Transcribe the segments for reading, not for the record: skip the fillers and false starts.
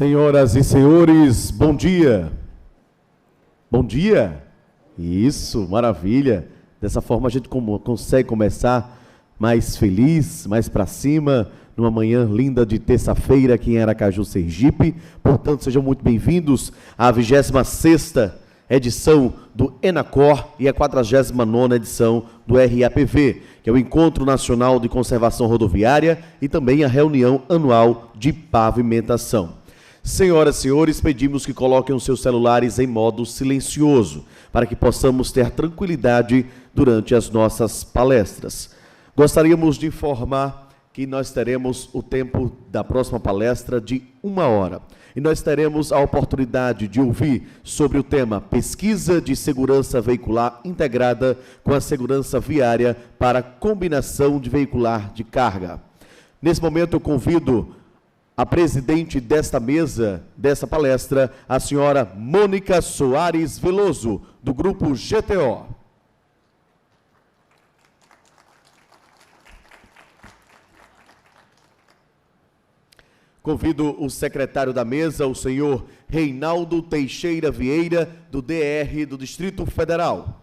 Senhoras e senhores, bom dia. Bom dia. Isso, maravilha. Dessa forma a gente consegue começar mais feliz, mais para cima, numa manhã linda de terça-feira aqui em Aracaju, Sergipe. Portanto, sejam muito bem-vindos à 26ª edição do ENACOR e a 49ª edição do RAPV, que é o Encontro Nacional de Conservação Rodoviária e também a reunião anual de pavimentação. Senhoras e senhores, pedimos que coloquem os seus celulares em modo silencioso, para que possamos ter tranquilidade durante as nossas palestras. Gostaríamos de informar que nós teremos o tempo da próxima palestra de 1 hora. E nós teremos a oportunidade de ouvir sobre o tema Pesquisa de Segurança Veicular Integrada com a Segurança Viária para Combinação de Veicular de Carga. Nesse momento eu convido a presidente desta mesa, dessa palestra, a senhora Mônica Soares Veloso, do Grupo GTO. Convido o secretário da mesa, o senhor Reinaldo Teixeira Vieira, do DR do Distrito Federal.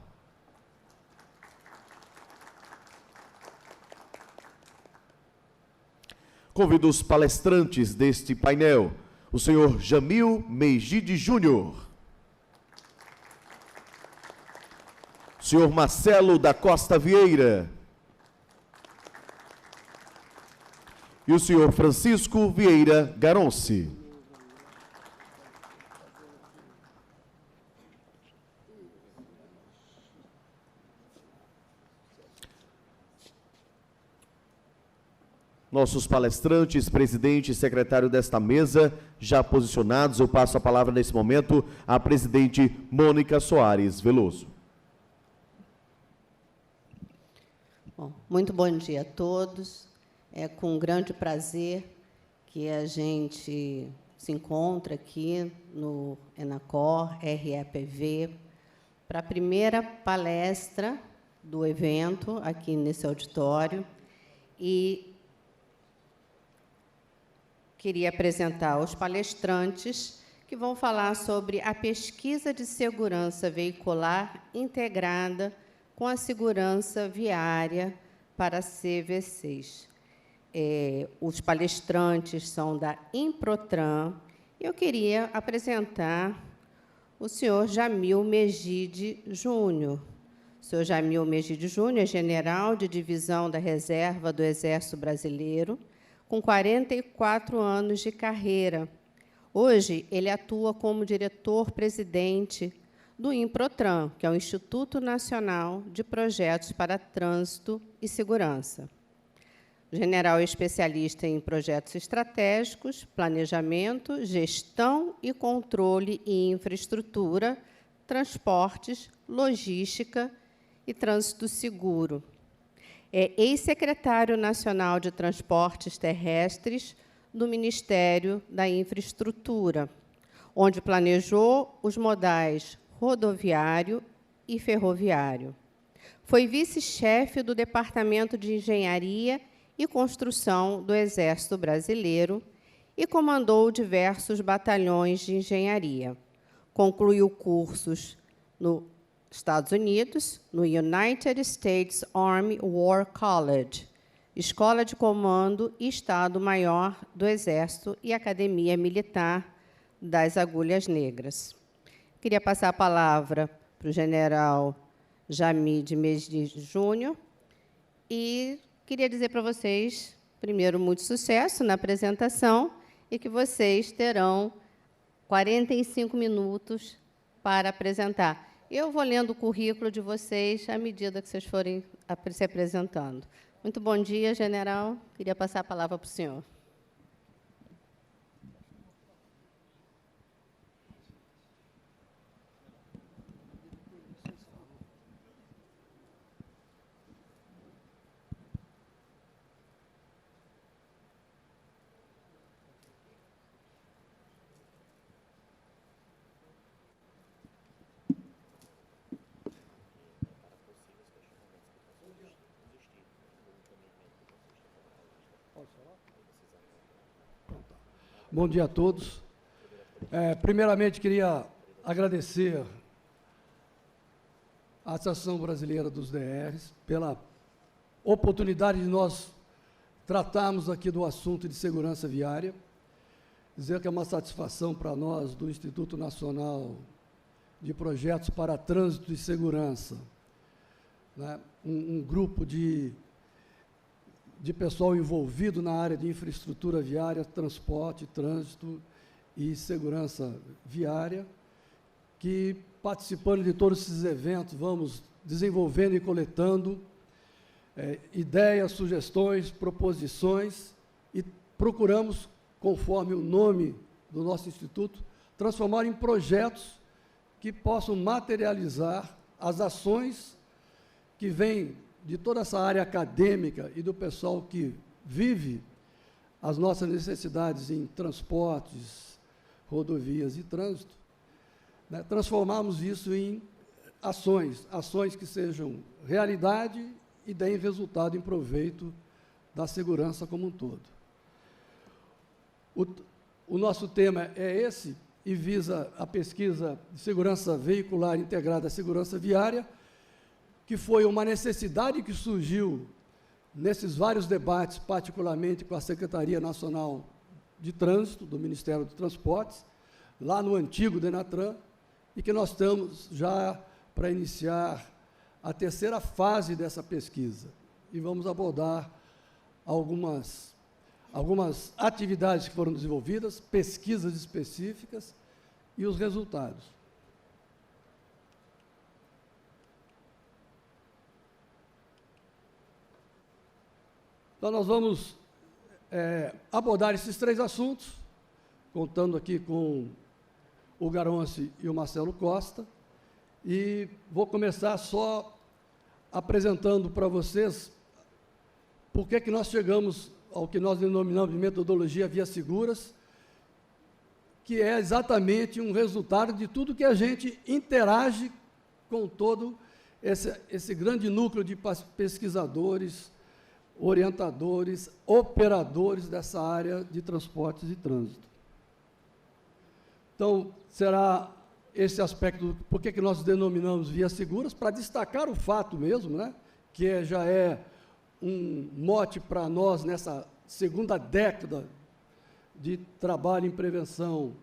Convido os palestrantes deste painel, o senhor Jamil Mejide Júnior, o senhor Marcelo da Costa Vieira e o senhor Francisco Vieira Garonce. Nossos palestrantes, presidente e secretário desta mesa, já posicionados, eu passo a palavra nesse momento à presidente Mônica Soares Veloso. Bom, muito bom dia a todos. É com grande prazer que a gente se encontra aqui no ENACOR, RAPV, para a primeira palestra do evento aqui nesse auditório. E queria apresentar os palestrantes que vão falar sobre a pesquisa de segurança veicular integrada com a segurança viária para CVCs. Os palestrantes são da Improtran. Eu queria apresentar o senhor Jamil Mejide Júnior. O senhor Jamil Mejide Júnior é general de divisão da Reserva do Exército Brasileiro, com 44 anos de carreira. Hoje, ele atua como diretor-presidente do Improtran, que é o Instituto Nacional de Projetos para Trânsito e Segurança. O general é especialista em projetos estratégicos, planejamento, gestão e controle em infraestrutura, transportes, logística e trânsito seguro. É ex-secretário nacional de Transportes Terrestres do Ministério da Infraestrutura, onde planejou os modais rodoviário e ferroviário. Foi vice-chefe do Departamento de Engenharia e Construção do Exército Brasileiro e comandou diversos batalhões de engenharia. Concluiu cursos no Estados Unidos, no United States Army War College, Escola de Comando e Estado-Maior do Exército e Academia Militar das Agulhas Negras. Queria passar a palavra para o general Jamil Mejide Júnior e queria dizer para vocês, primeiro, muito sucesso na apresentação e que vocês terão 45 minutos para apresentar. Eu vou lendo o currículo de vocês à medida que vocês forem se apresentando. Muito bom dia, general. Queria passar a palavra para o senhor. Bom dia a todos. Primeiramente, queria agradecer à Associação Brasileira dos DRs pela oportunidade de nós tratarmos aqui do assunto de segurança viária. Dizer que é uma satisfação para nós, do Instituto Nacional de Projetos para Trânsito e Segurança, né? Um grupo de pessoal envolvido na área de infraestrutura viária, transporte, trânsito e segurança viária, que, participando de todos esses eventos, vamos desenvolvendo e coletando ideias, sugestões, proposições, e procuramos, conforme o nome do nosso instituto, transformar em projetos que possam materializar as ações que vêm de toda essa área acadêmica e do pessoal que vive as nossas necessidades em transportes, rodovias e trânsito, né? Transformarmos isso em ações que sejam realidade e deem resultado em proveito da segurança como um todo. O nosso tema é esse, e visa a pesquisa de segurança veicular integrada à segurança viária, que foi uma necessidade que surgiu nesses vários debates, particularmente com a Secretaria Nacional de Trânsito, do Ministério dos Transportes, lá no antigo Denatran, e que nós estamos já para iniciar a terceira fase dessa pesquisa. E vamos abordar algumas atividades que foram desenvolvidas, pesquisas específicas e os resultados. Então, nós vamos abordar esses três assuntos, contando aqui com o Garonce e o Marcelo Costa, e vou começar só apresentando para vocês por que nós chegamos ao que nós denominamos de metodologia Vias Seguras, que é exatamente um resultado de tudo que a gente interage com todo esse grande núcleo de pesquisadores, orientadores, operadores dessa área de transportes e trânsito. Então, será esse aspecto, por que nós denominamos vias seguras, para destacar o fato mesmo, né, que já é um mote para nós nessa segunda década de trabalho em prevenção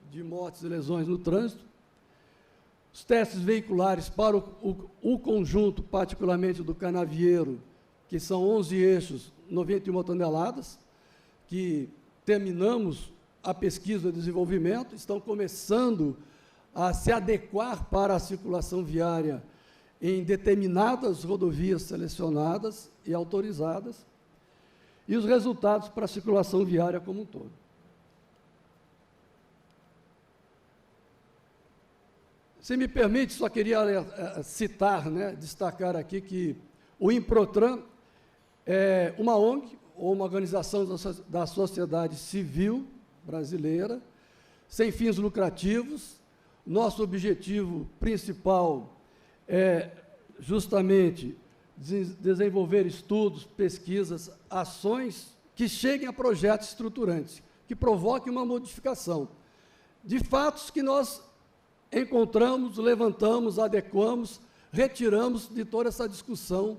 de mortes e lesões no trânsito. Os testes veiculares para o conjunto, particularmente do canavieiro, que são 11 eixos, 91 toneladas, que terminamos a pesquisa e desenvolvimento, estão começando a se adequar para a circulação viária em determinadas rodovias selecionadas e autorizadas, e os resultados para a circulação viária como um todo. Se me permite, só queria citar, né, destacar aqui que o Improtran é uma ONG, ou uma organização da sociedade civil brasileira, sem fins lucrativos. Nosso objetivo principal é justamente desenvolver estudos, pesquisas, ações que cheguem a projetos estruturantes, que provoquem uma modificação de fatos que nós encontramos, levantamos, adequamos, retiramos de toda essa discussão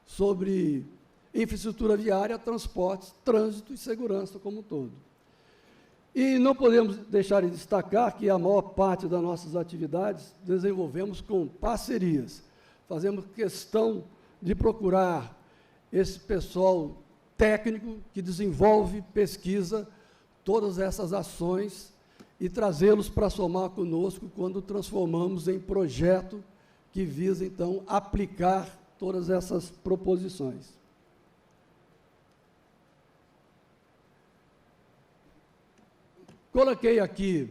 sobre infraestrutura viária, transportes, trânsito e segurança como um todo. E não podemos deixar de destacar que a maior parte das nossas atividades desenvolvemos com parcerias. Fazemos questão de procurar esse pessoal técnico que desenvolve, pesquisa todas essas ações e trazê-los para somar conosco quando transformamos em projeto que visa, então, aplicar todas essas proposições. Coloquei aqui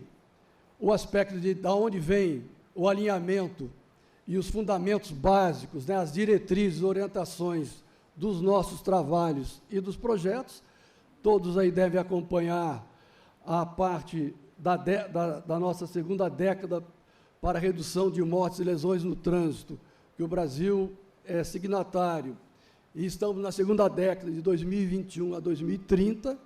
o aspecto de onde vem o alinhamento e os fundamentos básicos, né, as diretrizes, orientações dos nossos trabalhos e dos projetos. Todos aí devem acompanhar a parte da nossa segunda década para a redução de mortes e lesões no trânsito, que o Brasil é signatário, e estamos na segunda década, de 2021 a 2030,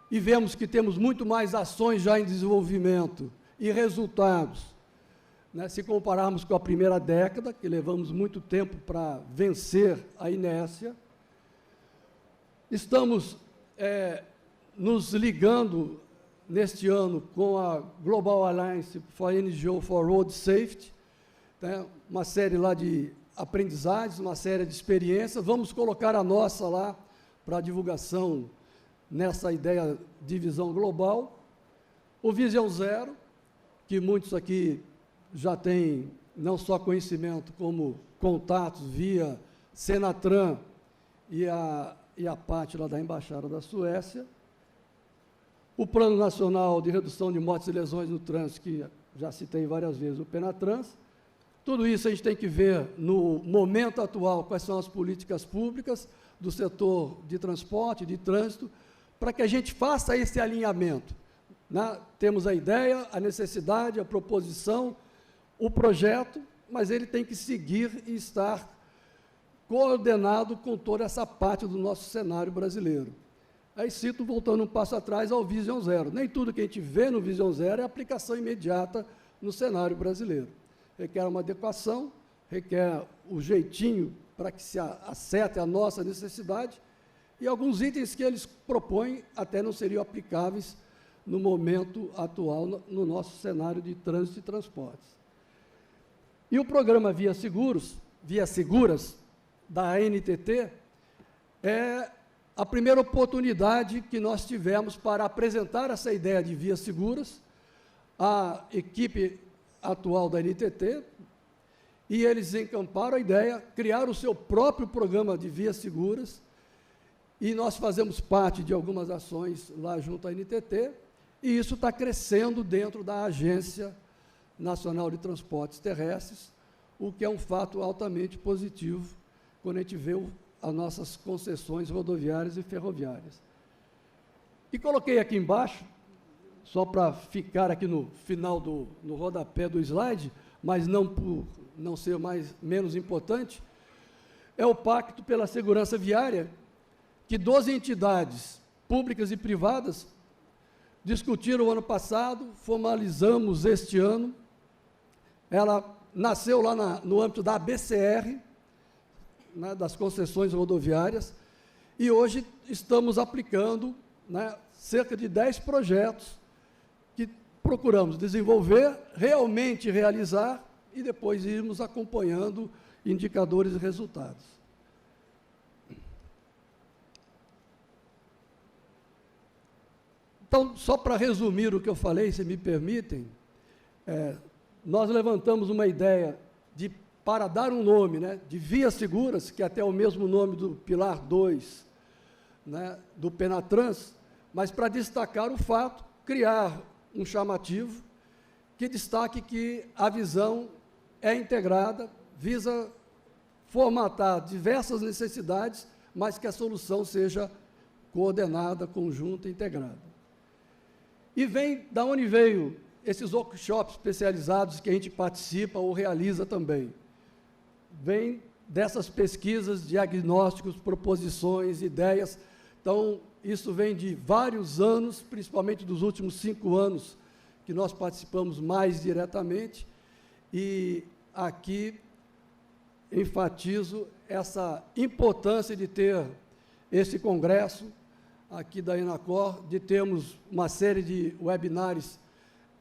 e vemos que temos muito mais ações já em desenvolvimento e resultados, né, se compararmos com a primeira década, que levamos muito tempo para vencer a inércia. Estamos nos ligando neste ano com a Global Alliance for NGO for Road Safety, né, uma série lá de aprendizagens, uma série de experiências. Vamos colocar a nossa lá para divulgação nessa ideia de visão global. O Vision Zero, que muitos aqui já têm não só conhecimento, como contatos via Senatran e a parte lá da Embaixada da Suécia. O Plano Nacional de Redução de Mortes e Lesões no Trânsito, que já citei várias vezes, o Penatrans. Tudo isso a gente tem que ver no momento atual, quais são as políticas públicas do setor de transporte, de trânsito, para que a gente faça esse alinhamento, né? Temos a ideia, a necessidade, a proposição, o projeto, mas ele tem que seguir e estar coordenado com toda essa parte do nosso cenário brasileiro. Aí cito, voltando um passo atrás, ao Vision Zero. Nem tudo que a gente vê no Vision Zero é aplicação imediata no cenário brasileiro. Requer uma adequação, requer o jeitinho para que se acerte a nossa necessidade, e alguns itens que eles propõem até não seriam aplicáveis no momento atual no nosso cenário de trânsito e transportes. E o programa Via Seguras, da ANTT, é a primeira oportunidade que nós tivemos para apresentar essa ideia de vias seguras à equipe atual da ANTT, e eles encamparam a ideia, criaram o seu próprio programa de vias seguras, e nós fazemos parte de algumas ações lá junto à ANTT, e isso está crescendo dentro da Agência Nacional de Transportes Terrestres, o que é um fato altamente positivo quando a gente vê as nossas concessões rodoviárias e ferroviárias. E coloquei aqui embaixo, só para ficar aqui no final no rodapé do slide, mas não por não ser menos importante, é o Pacto pela Segurança Viária, que 12 entidades públicas e privadas discutiram o ano passado, formalizamos este ano. Ela nasceu lá no âmbito da ABCR, né, das concessões rodoviárias, e hoje estamos aplicando, né, cerca de 10 projetos que procuramos desenvolver, realmente realizar e depois irmos acompanhando indicadores e resultados. Então, só para resumir o que eu falei, se me permitem, nós levantamos uma ideia para dar um nome, né, de vias seguras, que é até o mesmo nome do Pilar 2, né, do Penatrans, mas para destacar o fato, criar um chamativo que destaque que a visão é integrada, visa formatar diversas necessidades, mas que a solução seja coordenada, conjunta e integrada. E vem da onde veio esses workshops especializados que a gente participa ou realiza também. Vem dessas pesquisas, diagnósticos, proposições, ideias. Então, isso vem de vários anos, principalmente dos últimos 5 anos, que nós participamos mais diretamente, e aqui enfatizo essa importância de ter esse congresso aqui da Enacor, de termos uma série de webinários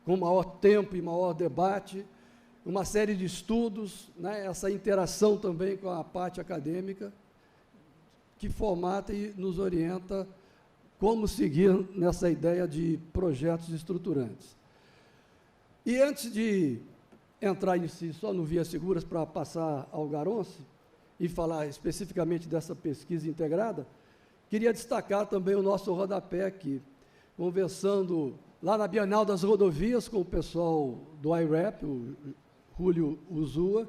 com maior tempo e maior debate, uma série de estudos, né, essa interação também com a parte acadêmica, que formata e nos orienta como seguir nessa ideia de projetos estruturantes. E antes de entrar em si só no Vias Seguras, para passar ao Garonce e falar especificamente dessa pesquisa integrada, queria destacar também o nosso rodapé aqui, conversando lá na Bienal das Rodovias com o pessoal do IREP, o Júlio Uzua,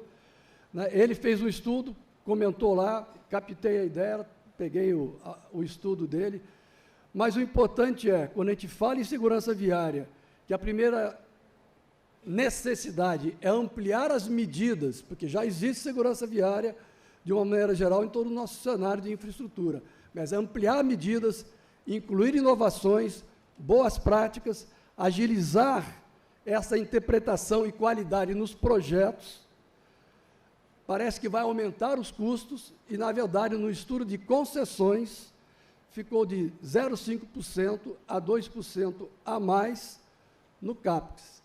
né? Ele fez um estudo, comentou lá, captei a ideia, peguei o estudo dele, mas o importante é, quando a gente fala em segurança viária, que a primeira necessidade é ampliar as medidas, porque já existe segurança viária, de uma maneira geral, em todo o nosso cenário de infraestrutura, mas é ampliar medidas incluir inovações, boas práticas, agilizar essa interpretação e qualidade nos projetos. Parece que vai aumentar os custos e, na verdade, no estudo de concessões, ficou de 0,5% a 2% a mais no CAPEX.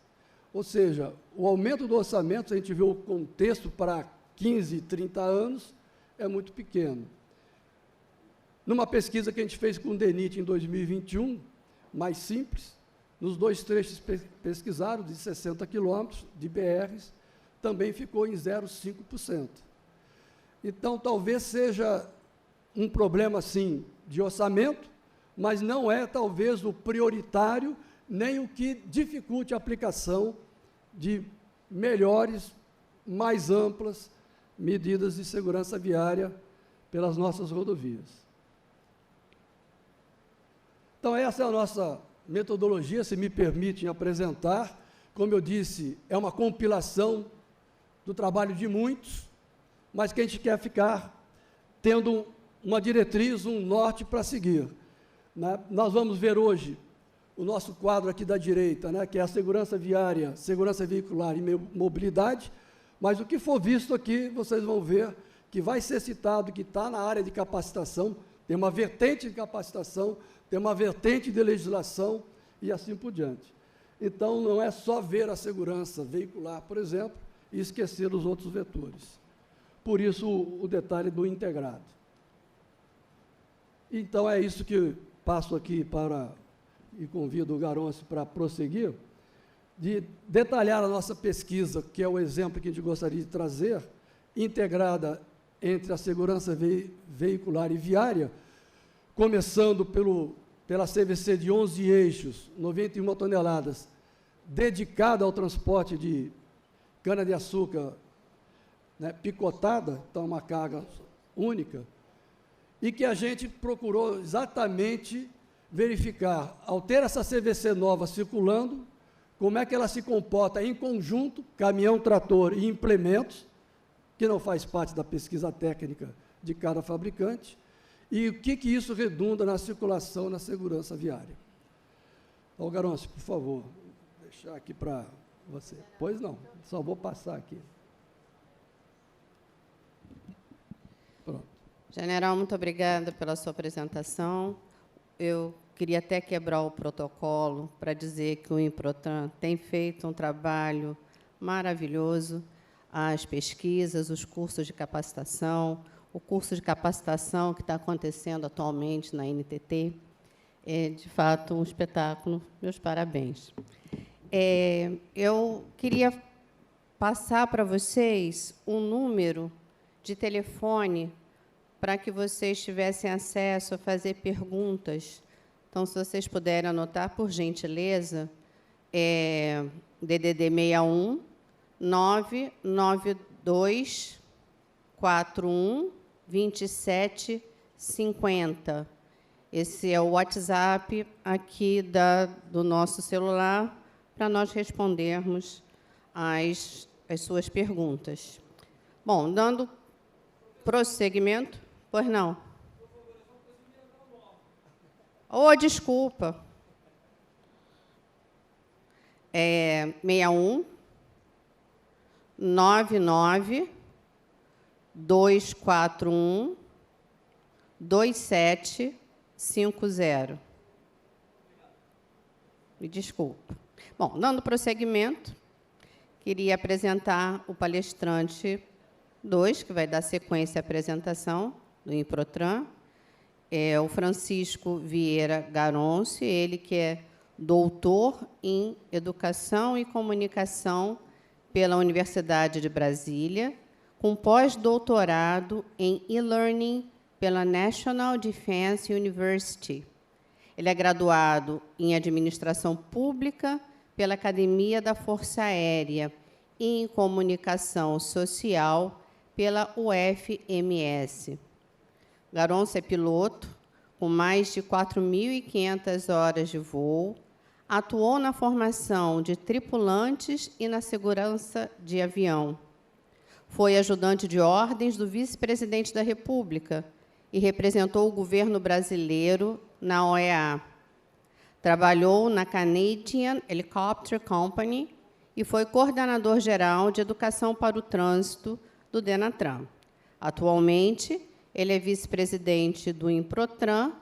Ou seja, o aumento do orçamento, se a gente vê o contexto para 15, 30 anos, é muito pequeno. Numa pesquisa que a gente fez com o DENIT em 2021, mais simples, nos 2 trechos pesquisados, de 60 quilômetros de BRs, também ficou em 0,5%. Então, talvez seja um problema, sim, de orçamento, mas não é, talvez, o prioritário, nem o que dificulte a aplicação de melhores, mais amplas medidas de segurança viária pelas nossas rodovias. Então, essa é a nossa metodologia, se me permitem apresentar. Como eu disse, é uma compilação do trabalho de muitos, mas que a gente quer ficar tendo uma diretriz, um norte para seguir. Né? Nós vamos ver hoje o nosso quadro aqui da direita, né, que é a segurança viária, segurança veicular e mobilidade, mas o que for visto aqui, vocês vão ver que vai ser citado, que está na área de capacitação, tem uma vertente de capacitação, tem uma vertente de legislação e assim por diante. Então, não é só ver a segurança veicular, por exemplo, e esquecer os outros vetores. Por isso, o detalhe do integrado. Então, é isso que passo aqui para, e convido o Garoncio para prosseguir, de detalhar a nossa pesquisa, que é o exemplo que a gente gostaria de trazer, integrada entre a segurança veicular e viária, começando pela CVC de 11 eixos, 91 toneladas, dedicada ao transporte de cana-de-açúcar, né, picotada, então uma carga única, e que a gente procurou exatamente verificar, ao ter essa CVC nova circulando, como é que ela se comporta em conjunto, caminhão, trator e implementos, que não faz parte da pesquisa técnica de cada fabricante, e o que isso redunda na circulação, na segurança viária. Então, Garoncio, por favor, vou deixar aqui para você. Pois não, só vou passar aqui. Pronto. General, muito obrigada pela sua apresentação. Eu queria até quebrar o protocolo para dizer que o Improtran tem feito um trabalho maravilhoso, as pesquisas, os cursos de capacitação, o curso de capacitação que está acontecendo atualmente na NTT, é, de fato, um espetáculo. Meus parabéns. Eu queria passar para vocês um número de telefone para que vocês tivessem acesso a fazer perguntas. Então, se vocês puderem anotar, por gentileza, DDD 61 992 41 27 50. Esse é o WhatsApp aqui do nosso celular, para nós respondermos as suas perguntas. Bom, dando prosseguimento. Pois não. Oh, desculpa. 61 99 241 2750. Me desculpa. Bom, dando prosseguimento, queria apresentar o palestrante 2, que vai dar sequência à apresentação do Improtran, é o Francisco Vieira Garoncio, ele que é doutor em Educação e Comunicação pela Universidade de Brasília, com pós-doutorado em e-learning pela National Defense University. Ele é graduado em Administração Pública pela Academia da Força Aérea e em Comunicação Social pela UFMS. Garoncio é piloto, com mais de 4.500 horas de voo, atuou na formação de tripulantes e na segurança de avião. Foi ajudante de ordens do vice-presidente da República e representou o governo brasileiro na OEA. Trabalhou na Canadian Helicopter Company e foi coordenador-geral de Educação para o Trânsito do Denatran. Atualmente, ele é vice-presidente do Improtran,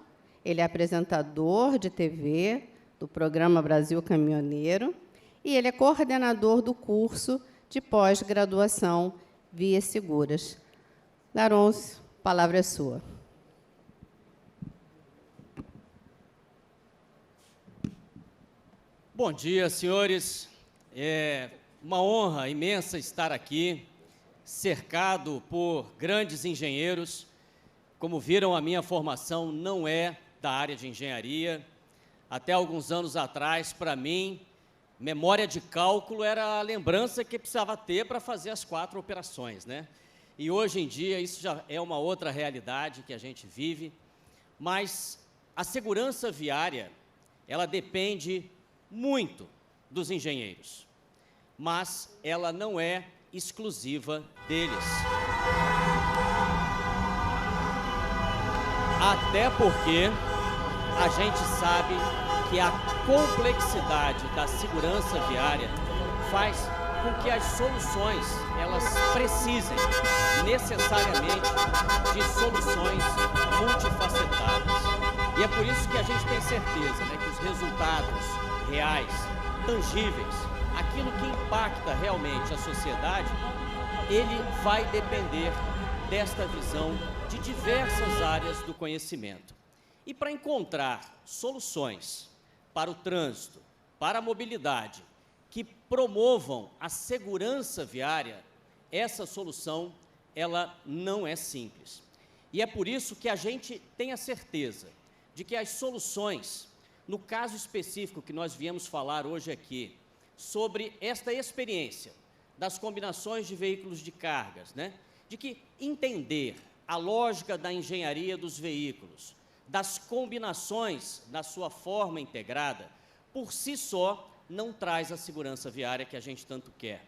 ele é apresentador de TV do programa Brasil Caminhoneiro e ele é coordenador do curso de pós-graduação Vias Seguras. Daroncio, a palavra é sua. Bom dia, senhores. É uma honra imensa estar aqui, cercado por grandes engenheiros. Como viram, a minha formação não é da área de engenharia. Até alguns anos atrás, para mim, memória de cálculo era a lembrança que precisava ter para fazer as 4 operações, né? E hoje em dia isso já é uma outra realidade que a gente vive, mas a segurança viária, ela depende muito dos engenheiros, mas ela não é exclusiva deles. Até porque a gente sabe que a complexidade da segurança viária faz com que as soluções elas precisem necessariamente de soluções multifacetadas. E é por isso que a gente tem certeza, né, que os resultados reais, tangíveis, aquilo que impacta realmente a sociedade, ele vai depender desta visão de diversas áreas do conhecimento. E para encontrar soluções para o trânsito, para a mobilidade, que promovam a segurança viária, essa solução, ela não é simples. E é por isso que a gente tem a certeza de que as soluções, no caso específico que nós viemos falar hoje aqui, sobre esta experiência das combinações de veículos de cargas, né? De que entender a lógica da engenharia dos veículos, das combinações na sua forma integrada, por si só, não traz a segurança viária que a gente tanto quer.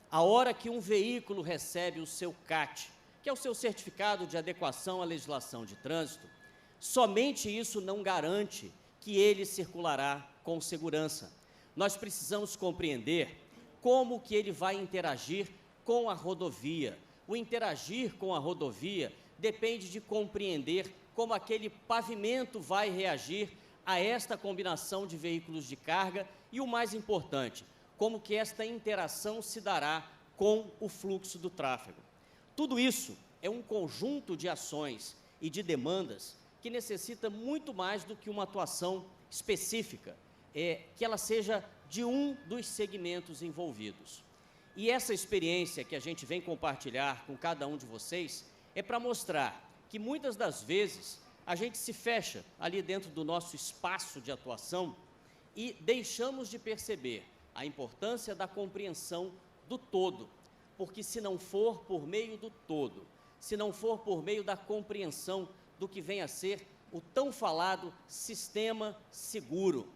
A hora que um veículo recebe o seu CAT, que é o seu certificado de adequação à legislação de trânsito, somente isso não garante que ele circulará com segurança. Nós precisamos compreender como que ele vai interagir com a rodovia. O interagir com a rodovia depende de compreender como aquele pavimento vai reagir a esta combinação de veículos de carga e, o mais importante, como que esta interação se dará com o fluxo do tráfego. Tudo isso é um conjunto de ações e de demandas que necessita muito mais do que uma atuação específica, que ela seja de um dos segmentos envolvidos. E essa experiência que a gente vem compartilhar com cada um de vocês é para mostrar que muitas das vezes a gente se fecha ali dentro do nosso espaço de atuação e deixamos de perceber a importância da compreensão do todo, porque se não for por meio do todo, se não for por meio da compreensão do que vem a ser o tão falado sistema seguro,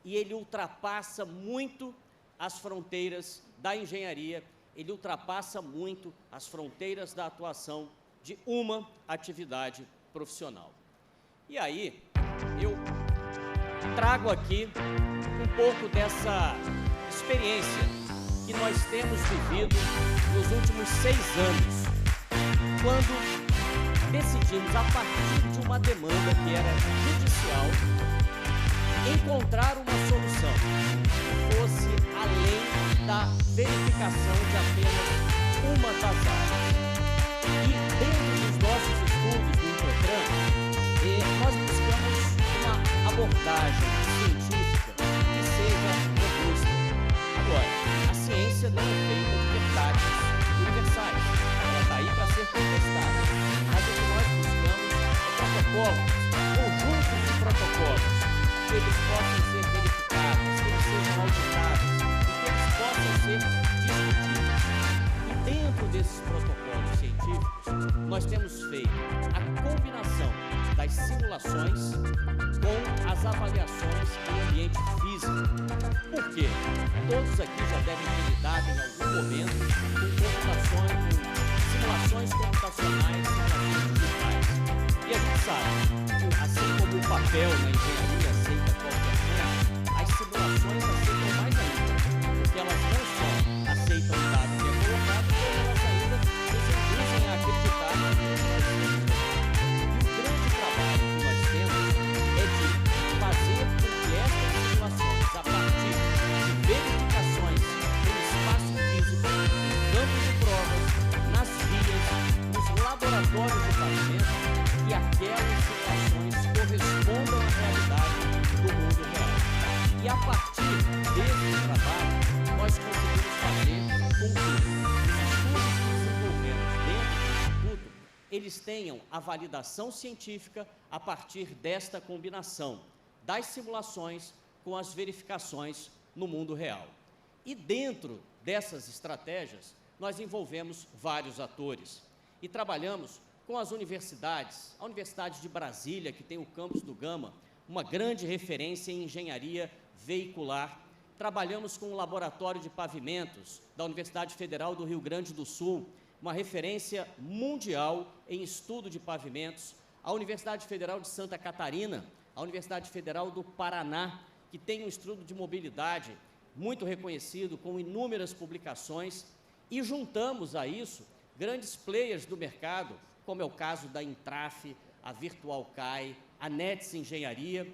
e ele ultrapassa muito as fronteiras da engenharia, ele ultrapassa muito as fronteiras da atuação de uma atividade profissional. E aí, eu trago aqui um pouco dessa experiência que nós temos vivido nos últimos 6 anos, quando decidimos, a partir de uma demanda que era judicial, encontrar uma solução que fosse além da verificação de apenas uma das áreas. E dentro dos nossos estudos do Improtran, nós buscamos uma abordagem científica que seja robusta. Agora, a ciência não é feita de verdades universais, ela está aí para ser contestada. Mas o que nós buscamos é protocolos, conjuntos de protocolos, que eles possam ser verificados, que eles sejam auditados e que eles possam ser discutidos. E dentro desses protocolos científicos, nós temos feito a combinação das simulações com as avaliações em ambiente físico. Por quê? Todos aqui já devem ter lidado em algum momento com simulações computacionais, simulações digitais. E E a gente sabe, assim como o papel na engenharia aceita qualquer coisa, as simulações aceitam mais ainda, porque elas não só aceitam o dado que é colocado, como elas ainda nos induzem a acreditar no que é possível. E o grande trabalho que nós temos é de fazer com que estas simulações, a partir de verificações no espaço físico, em campos de provas, nas vias, nos laboratórios de pavimento, que aquelas simulações correspondam à realidade do mundo real. E a partir desse trabalho, nós conseguimos fazer com que os estudos que desenvolvemos dentro do Instituto, eles tenham a validação científica a partir desta combinação das simulações com as verificações no mundo real. E dentro dessas estratégias, nós envolvemos vários atores e trabalhamos com as universidades, a Universidade de Brasília, que tem o campus do Gama, uma grande referência em engenharia veicular. Trabalhamos com o Laboratório de Pavimentos da Universidade Federal do Rio Grande do Sul, uma referência mundial em estudo de pavimentos. A Universidade Federal de Santa Catarina, a Universidade Federal do Paraná, que tem um estudo de mobilidade muito reconhecido, com inúmeras publicações, e juntamos a isso grandes players do mercado, como é o caso da Intraf, a VirtualCAI, a Nets Engenharia,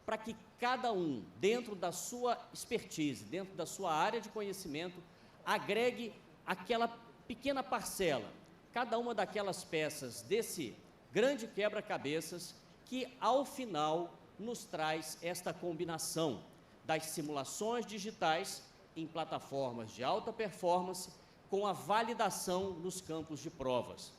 para que cada um, dentro da sua expertise, dentro da sua área de conhecimento, agregue aquela pequena parcela, cada uma daquelas peças desse grande quebra-cabeças que, ao final, nos traz esta combinação das simulações digitais em plataformas de alta performance com a validação nos campos de provas.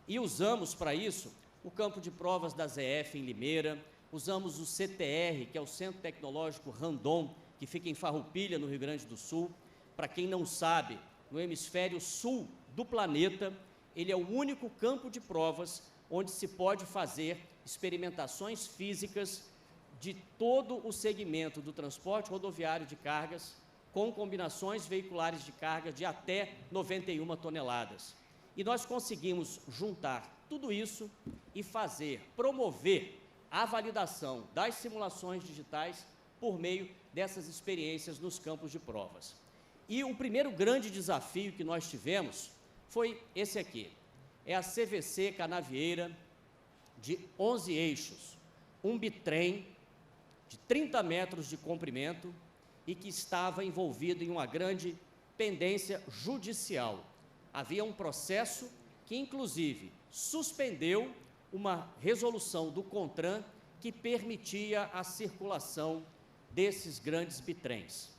E usamos para isso o campo de provas da ZF em Limeira, usamos o CTR, que é o Centro Tecnológico Randon, que fica em Farroupilha, no Rio Grande do Sul. Para quem não sabe, no hemisfério sul do planeta, ele é o único campo de provas onde se pode fazer experimentações físicas de todo o segmento do transporte rodoviário de cargas, com combinações veiculares de carga de até 91 toneladas. E nós conseguimos juntar tudo isso e promover a validação das simulações digitais por meio dessas experiências nos campos de provas. E o primeiro grande desafio que nós tivemos foi esse aqui, é a CVC Canavieira de 11 eixos, um bitrem de 30 metros de comprimento e que estava envolvido em uma grande pendência judicial. Havia um processo que, inclusive, suspendeu uma resolução do CONTRAN que permitia a circulação desses grandes bitrens.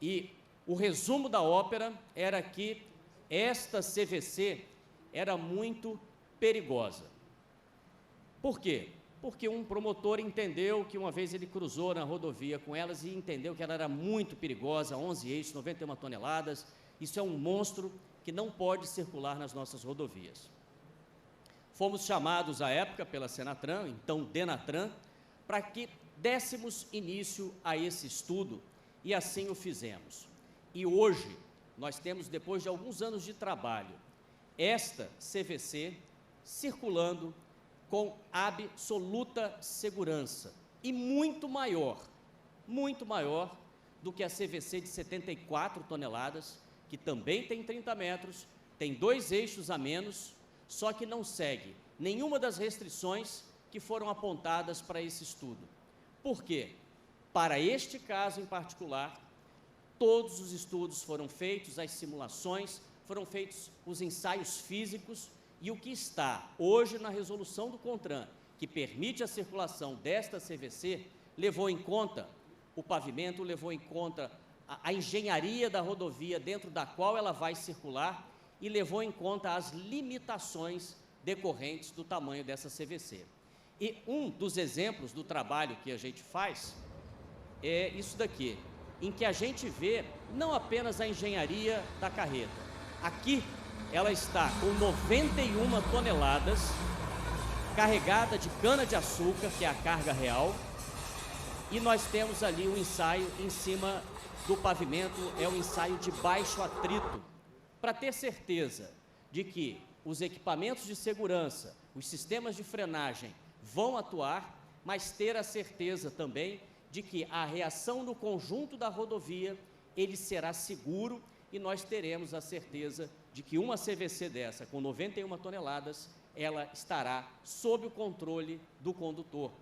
E o resumo da ópera era que esta CVC era muito perigosa. Por quê? Porque um promotor entendeu que uma vez ele cruzou na rodovia com elas e entendeu que ela era muito perigosa, 11 eixos, 91 toneladas, isso é um monstro que não pode circular nas nossas rodovias. Fomos chamados à época pela Senatran, então Denatran, para que dessemos início a esse estudo, e assim o fizemos. E hoje, nós temos, depois de alguns anos de trabalho, esta CVC circulando com absoluta segurança, e muito maior do que a CVC de 74 toneladas, que também tem 30 metros, tem 2 eixos a menos, só que não segue nenhuma das restrições que foram apontadas para esse estudo. Por quê? Para este caso em particular, todos os estudos foram feitos, as simulações, foram feitos os ensaios físicos, e o que está hoje na resolução do CONTRAN, que permite a circulação desta CVC, levou em conta o pavimento, levou em conta a engenharia da rodovia dentro da qual ela vai circular e levou em conta as limitações decorrentes do tamanho dessa CVC. E um dos exemplos do trabalho que a gente faz é isso daqui, em que a gente vê não apenas a engenharia da carreta. Aqui ela está com 91 toneladas, carregada de cana-de-açúcar, que é a carga real, e nós temos ali um ensaio em cima do pavimento, é um ensaio de baixo atrito, para ter certeza de que os equipamentos de segurança, os sistemas de frenagem vão atuar, mas ter a certeza também de que a reação no conjunto da rodovia, ele será seguro e nós teremos a certeza de que uma CVC dessa, com 91 toneladas, ela estará sob o controle do condutor.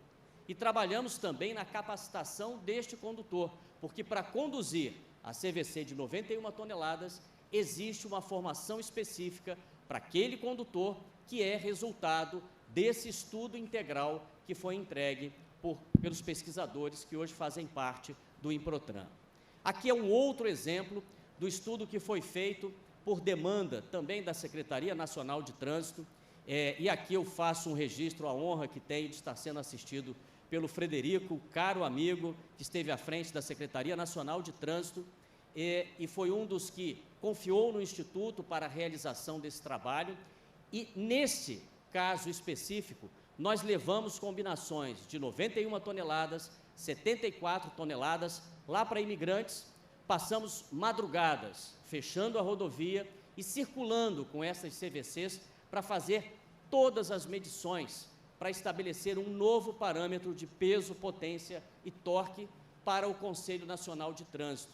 E trabalhamos também na capacitação deste condutor, porque para conduzir a CVC de 91 toneladas, existe uma formação específica para aquele condutor, que é resultado desse estudo integral que foi entregue pelos pesquisadores que hoje fazem parte do Improtran. Aqui é um outro exemplo do estudo que foi feito por demanda também da Secretaria Nacional de Trânsito, e aqui eu faço um registro, a honra que tenho de estar sendo assistido pelo Frederico, caro amigo, que esteve à frente da Secretaria Nacional de Trânsito, e foi um dos que confiou no Instituto para a realização desse trabalho, e nesse caso específico, nós levamos combinações de 91 toneladas, 74 toneladas, lá para imigrantes, passamos madrugadas, fechando a rodovia e circulando com essas CVCs para fazer todas as medições, para estabelecer um novo parâmetro de peso, potência e torque para o Conselho Nacional de Trânsito.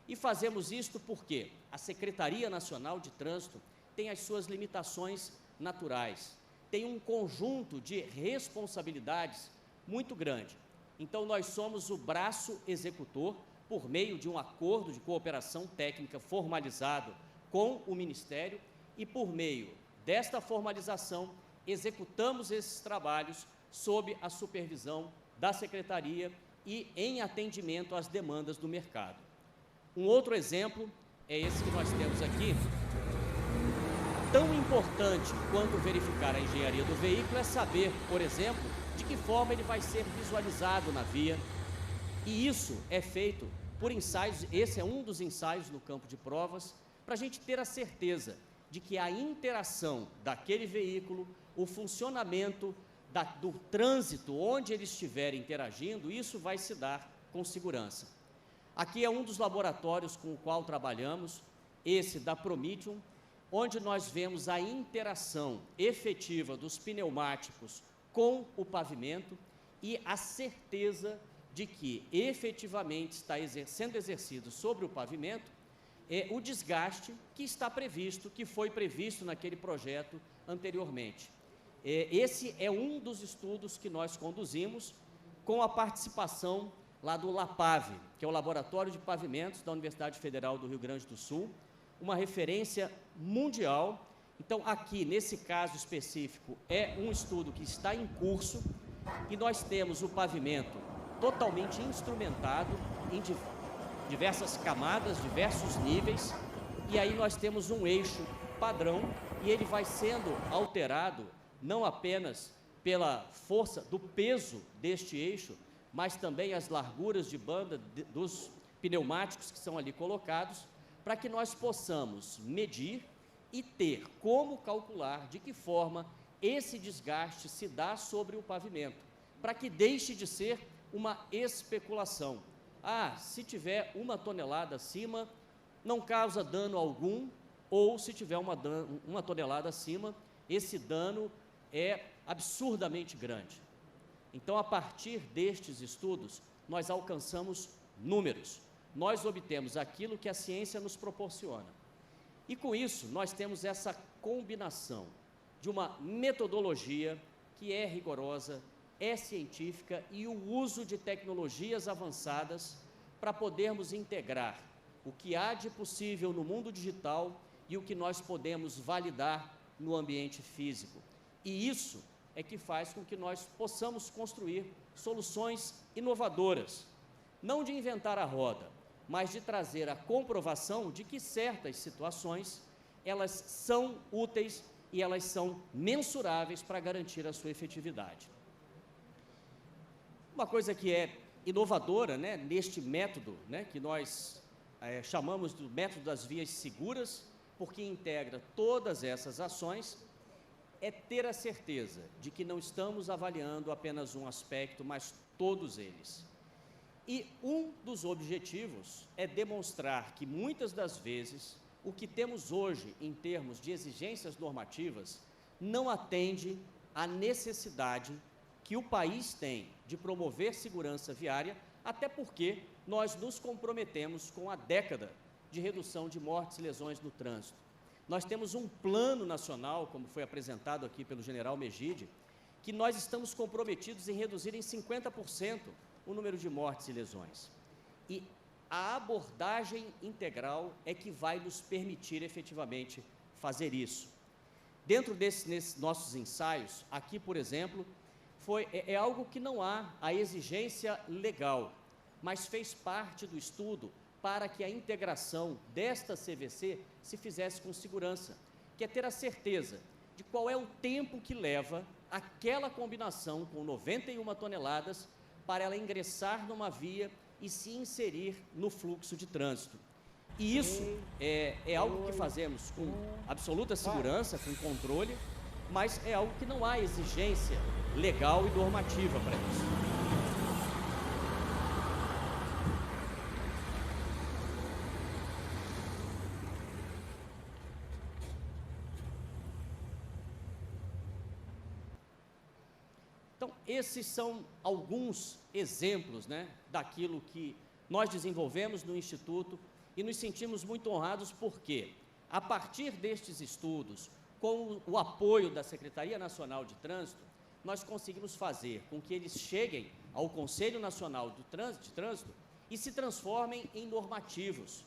E fazemos isto porque a Secretaria Nacional de Trânsito tem as suas limitações naturais, tem um conjunto de responsabilidades muito grande. Então, nós somos o braço executor, por meio de um acordo de cooperação técnica formalizado com o Ministério, e por meio desta formalização, executamos esses trabalhos sob a supervisão da Secretaria e em atendimento às demandas do mercado. Um outro exemplo é esse que nós temos aqui. Tão importante quanto verificar a engenharia do veículo é saber, por exemplo, de que forma ele vai ser visualizado na via, e isso é feito por ensaios, esse é um dos ensaios no campo de provas, para a gente ter a certeza de que a interação daquele veículo, o funcionamento do trânsito onde ele estiver interagindo, isso vai se dar com segurança. Aqui é um dos laboratórios com o qual trabalhamos, esse da Prometheum, onde nós vemos a interação efetiva dos pneumáticos com o pavimento e a certeza de que efetivamente está sendo exercido sobre o pavimento o desgaste que está previsto, que foi previsto naquele projeto anteriormente. Esse é um dos estudos que nós conduzimos com a participação lá do LAPAV, que é o Laboratório de Pavimentos da Universidade Federal do Rio Grande do Sul, uma referência mundial. Então, aqui, nesse caso específico, é um estudo que está em curso e nós temos o pavimento totalmente instrumentado em diversas camadas, diversos níveis, e aí nós temos um eixo padrão e ele vai sendo alterado não apenas pela força do peso deste eixo, mas também as larguras de banda dos pneumáticos que são ali colocados, para que nós possamos medir e ter como calcular de que forma esse desgaste se dá sobre o pavimento, para que deixe de ser uma especulação. Se tiver 1 tonelada acima, não causa dano algum, ou se tiver 1 tonelada acima, esse dano é absurdamente grande. Então, a partir destes estudos, nós alcançamos números, nós obtemos aquilo que a ciência nos proporciona. E com isso, nós temos essa combinação de uma metodologia que é rigorosa, é científica e o uso de tecnologias avançadas para podermos integrar o que há de possível no mundo digital e o que nós podemos validar no ambiente físico. E isso é que faz com que nós possamos construir soluções inovadoras, não de inventar a roda, mas de trazer a comprovação de que certas situações, elas são úteis e elas são mensuráveis para garantir a sua efetividade. Uma coisa que é inovadora, neste método, que nós chamamos do método das vias seguras, porque integra todas essas ações, é ter a certeza de que não estamos avaliando apenas um aspecto, mas todos eles. E um dos objetivos é demonstrar que, muitas das vezes, o que temos hoje em termos de exigências normativas não atende à necessidade que o país tem de promover segurança viária, até porque nós nos comprometemos com a década de redução de mortes e lesões no trânsito. Nós temos um plano nacional, como foi apresentado aqui pelo general Megide, que nós estamos comprometidos em reduzir em 50% o número de mortes e lesões. E a abordagem integral é que vai nos permitir efetivamente fazer isso. Dentro desses nossos ensaios, aqui, por exemplo, é algo que não há a exigência legal, mas fez parte do estudo para que a integração desta CVC se fizesse com segurança, que é ter a certeza de qual é o tempo que leva aquela combinação com 91 toneladas para ela ingressar numa via e se inserir no fluxo de trânsito. E isso é algo que fazemos com absoluta segurança, com controle, mas é algo que não há exigência legal e normativa para isso. Então, esses são alguns exemplos, né, daquilo que nós desenvolvemos no Instituto e nos sentimos muito honrados porque, a partir destes estudos, com o apoio da Secretaria Nacional de Trânsito, nós conseguimos fazer com que eles cheguem ao Conselho Nacional de Trânsito e se transformem em normativos.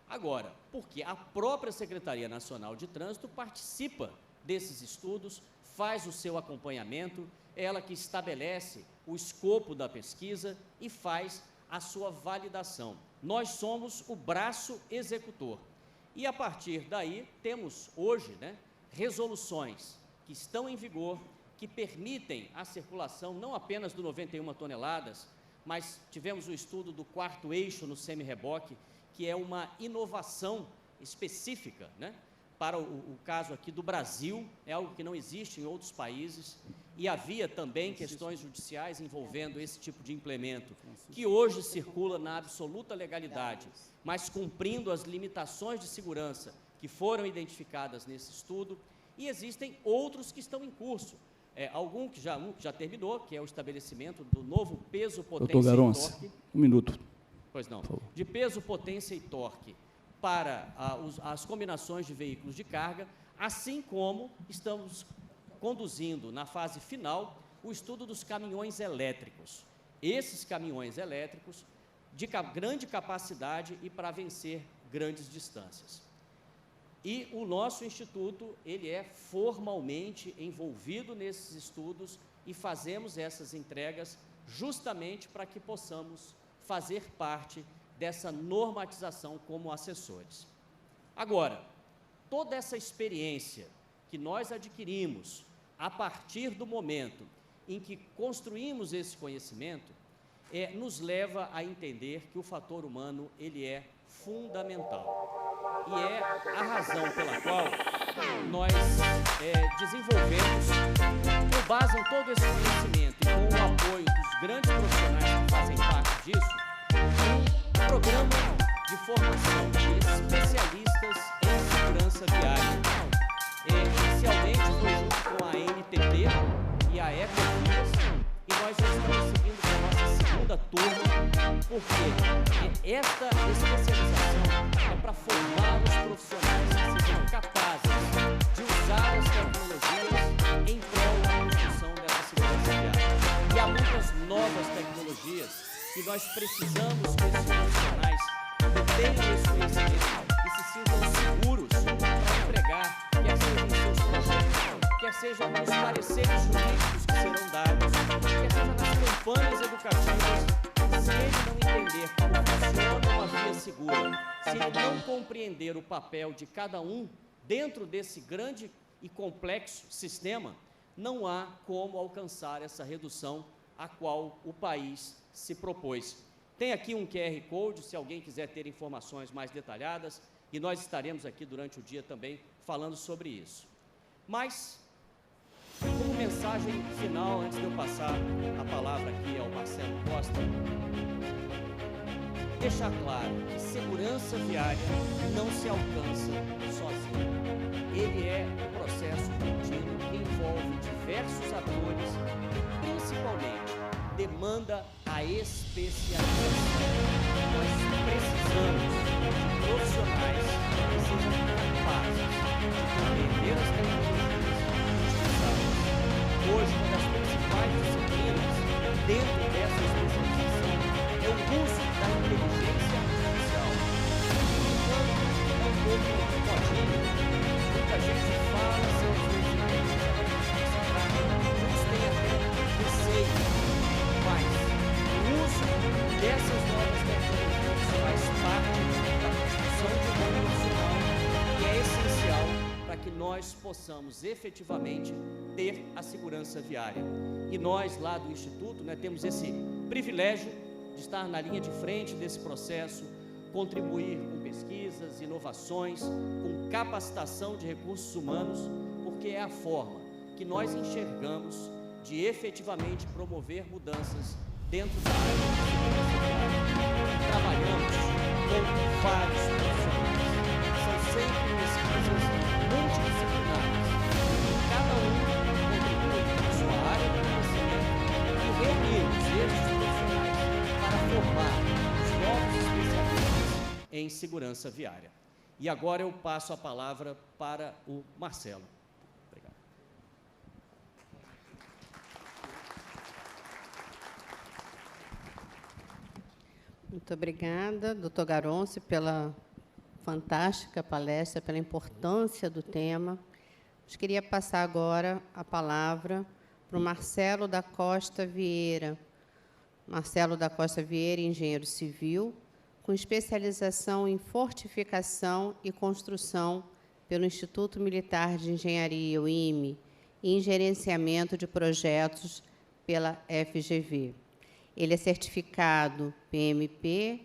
Agora, porque a própria Secretaria Nacional de Trânsito participa desses estudos, faz o seu acompanhamento, ela que estabelece o escopo da pesquisa e faz a sua validação. Nós somos o braço executor. E, a partir daí, temos hoje, né, resoluções que estão em vigor, que permitem a circulação não apenas do 91 toneladas, mas tivemos o estudo do 4º eixo no semi-reboque, que é uma inovação específica, né, para o caso aqui do Brasil, é algo que não existe em outros países, e havia também questões judiciais envolvendo esse tipo de implemento, que hoje circula na absoluta legalidade, mas cumprindo as limitações de segurança que foram identificadas nesse estudo, e existem outros que estão em curso. Um que já terminou, que é o estabelecimento do novo peso, potência e torque. Um minuto. Pois não. De peso, potência e torque para as combinações de veículos de carga, assim como estamos conduzindo na fase final o estudo dos caminhões elétricos. Esses caminhões elétricos de grande capacidade e para vencer grandes distâncias. E o nosso instituto, ele é formalmente envolvido nesses estudos e fazemos essas entregas justamente para que possamos fazer parte dessa normatização como assessores. Agora, toda essa experiência que nós adquirimos a partir do momento em que construímos esse conhecimento, nos leva a entender que o fator humano, ele é fundamental. E é a razão pela qual nós desenvolvemos, com base em todo esse conhecimento e com o apoio dos grandes profissionais que fazem parte disso, um programa de formação de especialistas em segurança viária. Inicialmente foi junto com a NTT e a Ecovias, e nós já estamos seguindo com a nossa segunda turma, porque esta especialização é para formar os profissionais que sejam capazes de usar as tecnologias em prol da construção dessa segurança viária. E há muitas novas tecnologias que nós precisamos que esses profissionais tenham esse conhecimento e se sintam seguros para empregar, quer sejam os seus projetos, quer sejam os pareceres jurídicos que serão dados, quer seja nas campanhas educativas. Se ele não entender como funciona uma via segura, se ele não compreender o papel de cada um dentro desse grande e complexo sistema, não há como alcançar essa redução a qual o país se propôs. Tem aqui um QR Code, se alguém quiser ter informações mais detalhadas, e nós estaremos aqui durante o dia também falando sobre isso. Mas, como mensagem final, antes de eu passar a palavra aqui ao Marcelo Costa, deixar claro que segurança viária não se alcança sozinha. ele é um processo contínuo que envolve diversos atores e, principalmente, demanda a especialização. Nós precisamos de profissionais que sejam capazes de compreender as tecnologias e utilizá-las. Hoje, uma das principais disciplinas dentro dessa especialização é o uso da inteligência artificial. É um pouco modinho. Muita gente fala sobre inteligência artificial, muitos têm até receio, mas o uso dessas novas tecnologias faz parte da construção de um mundo profissional que é essencial para que nós possamos efetivamente ter a segurança viária. E nós, lá do Instituto, temos esse privilégio de estar na linha de frente desse processo, contribuir com pesquisas, inovações, com capacitação de recursos humanos, porque é a forma que nós enxergamos de efetivamente promover mudanças dentro da área de segurança viária. Trabalhamos com vários profissionais, são sempre pesquisas multidisciplinares, e cada um contribui com sua área de conhecimento e reunimos esses profissionais para formar os novos especialistas em segurança viária. E agora eu passo a palavra para o Marcelo. Obrigado. Muito obrigada, doutor Garonce, pela fantástica palestra, pela importância do tema. Eu queria passar agora a palavra para o Marcelo da Costa Vieira. Marcelo da Costa Vieira, engenheiro civil, com especialização em fortificação e construção pelo Instituto Militar de Engenharia, o IME, e em gerenciamento de projetos pela FGV. Ele é certificado PMP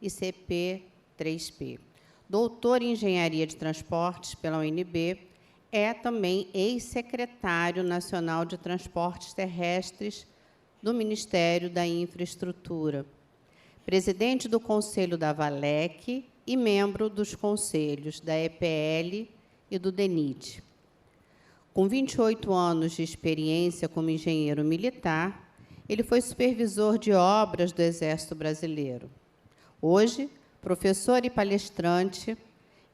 e CP3P. Doutor em Engenharia de Transportes pela UNB, é também ex-secretário nacional de Transportes Terrestres do Ministério da Infraestrutura, presidente do Conselho da Valec e membro dos conselhos da EPL e do DENIT. Com 28 anos de experiência como engenheiro militar, ele foi supervisor de obras do Exército Brasileiro. Hoje, professor e palestrante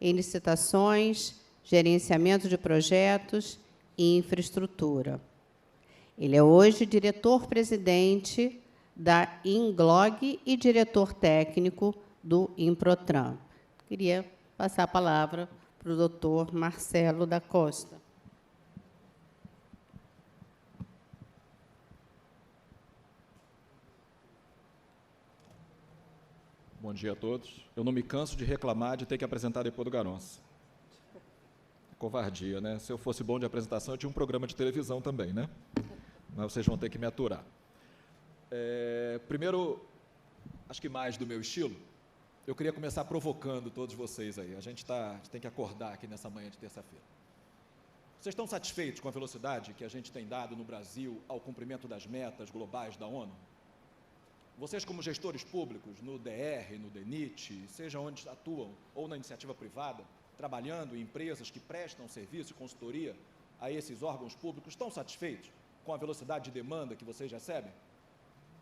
em licitações, gerenciamento de projetos e infraestrutura. Ele é hoje diretor-presidente da Inglog e diretor técnico do Improtran. Queria passar a palavra para o doutor Marcelo da Costa. Bom dia a todos. Eu não me canso de reclamar de ter que apresentar depois do Garonce. Covardia, né? Se eu fosse bom de apresentação, eu tinha um programa de televisão também, né? Mas vocês vão ter que me aturar. Primeiro, acho que mais do meu estilo, eu queria começar provocando todos vocês aí. A gente tem que acordar aqui nessa manhã de terça-feira. Vocês estão satisfeitos com a velocidade que a gente tem dado no Brasil ao cumprimento das metas globais da ONU? Vocês, como gestores públicos, no DR, no DENIT, seja onde atuam, ou na iniciativa privada, trabalhando em empresas que prestam serviço e consultoria a esses órgãos públicos, estão satisfeitos com a velocidade de demanda que vocês recebem?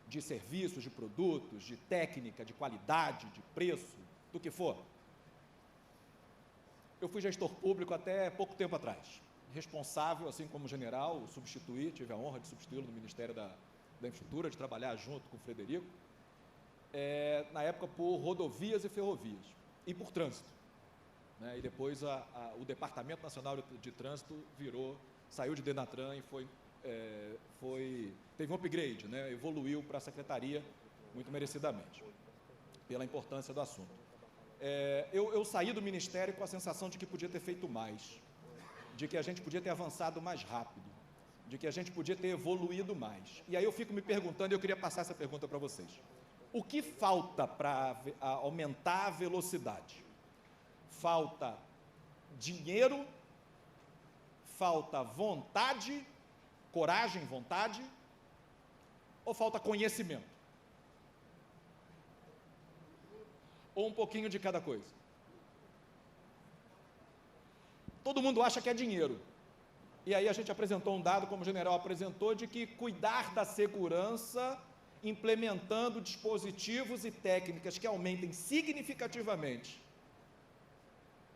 De serviços, de produtos, de técnica, de qualidade, de preço, do que for? Eu fui gestor público até pouco tempo atrás, responsável, assim como general, tive a honra de substituí-lo no Ministério da Infraestrutura, de trabalhar junto com o Frederico, na época por rodovias e ferrovias, e por trânsito. E depois o Departamento Nacional de Trânsito saiu de Denatran e teve um upgrade, evoluiu para a Secretaria, muito merecidamente, pela importância do assunto. Eu saí do Ministério com a sensação de que podia ter feito mais, de que a gente podia ter avançado mais rápido, de que a gente podia ter evoluído mais. E aí eu fico me perguntando, e eu queria passar essa pergunta para vocês. O que falta para aumentar a velocidade? Falta dinheiro, falta vontade, coragem, vontade, ou falta conhecimento? Ou um pouquinho de cada coisa? todo mundo acha que é dinheiro. E aí a gente apresentou um dado, como o general apresentou, de que cuidar da segurança, implementando dispositivos e técnicas que aumentem significativamente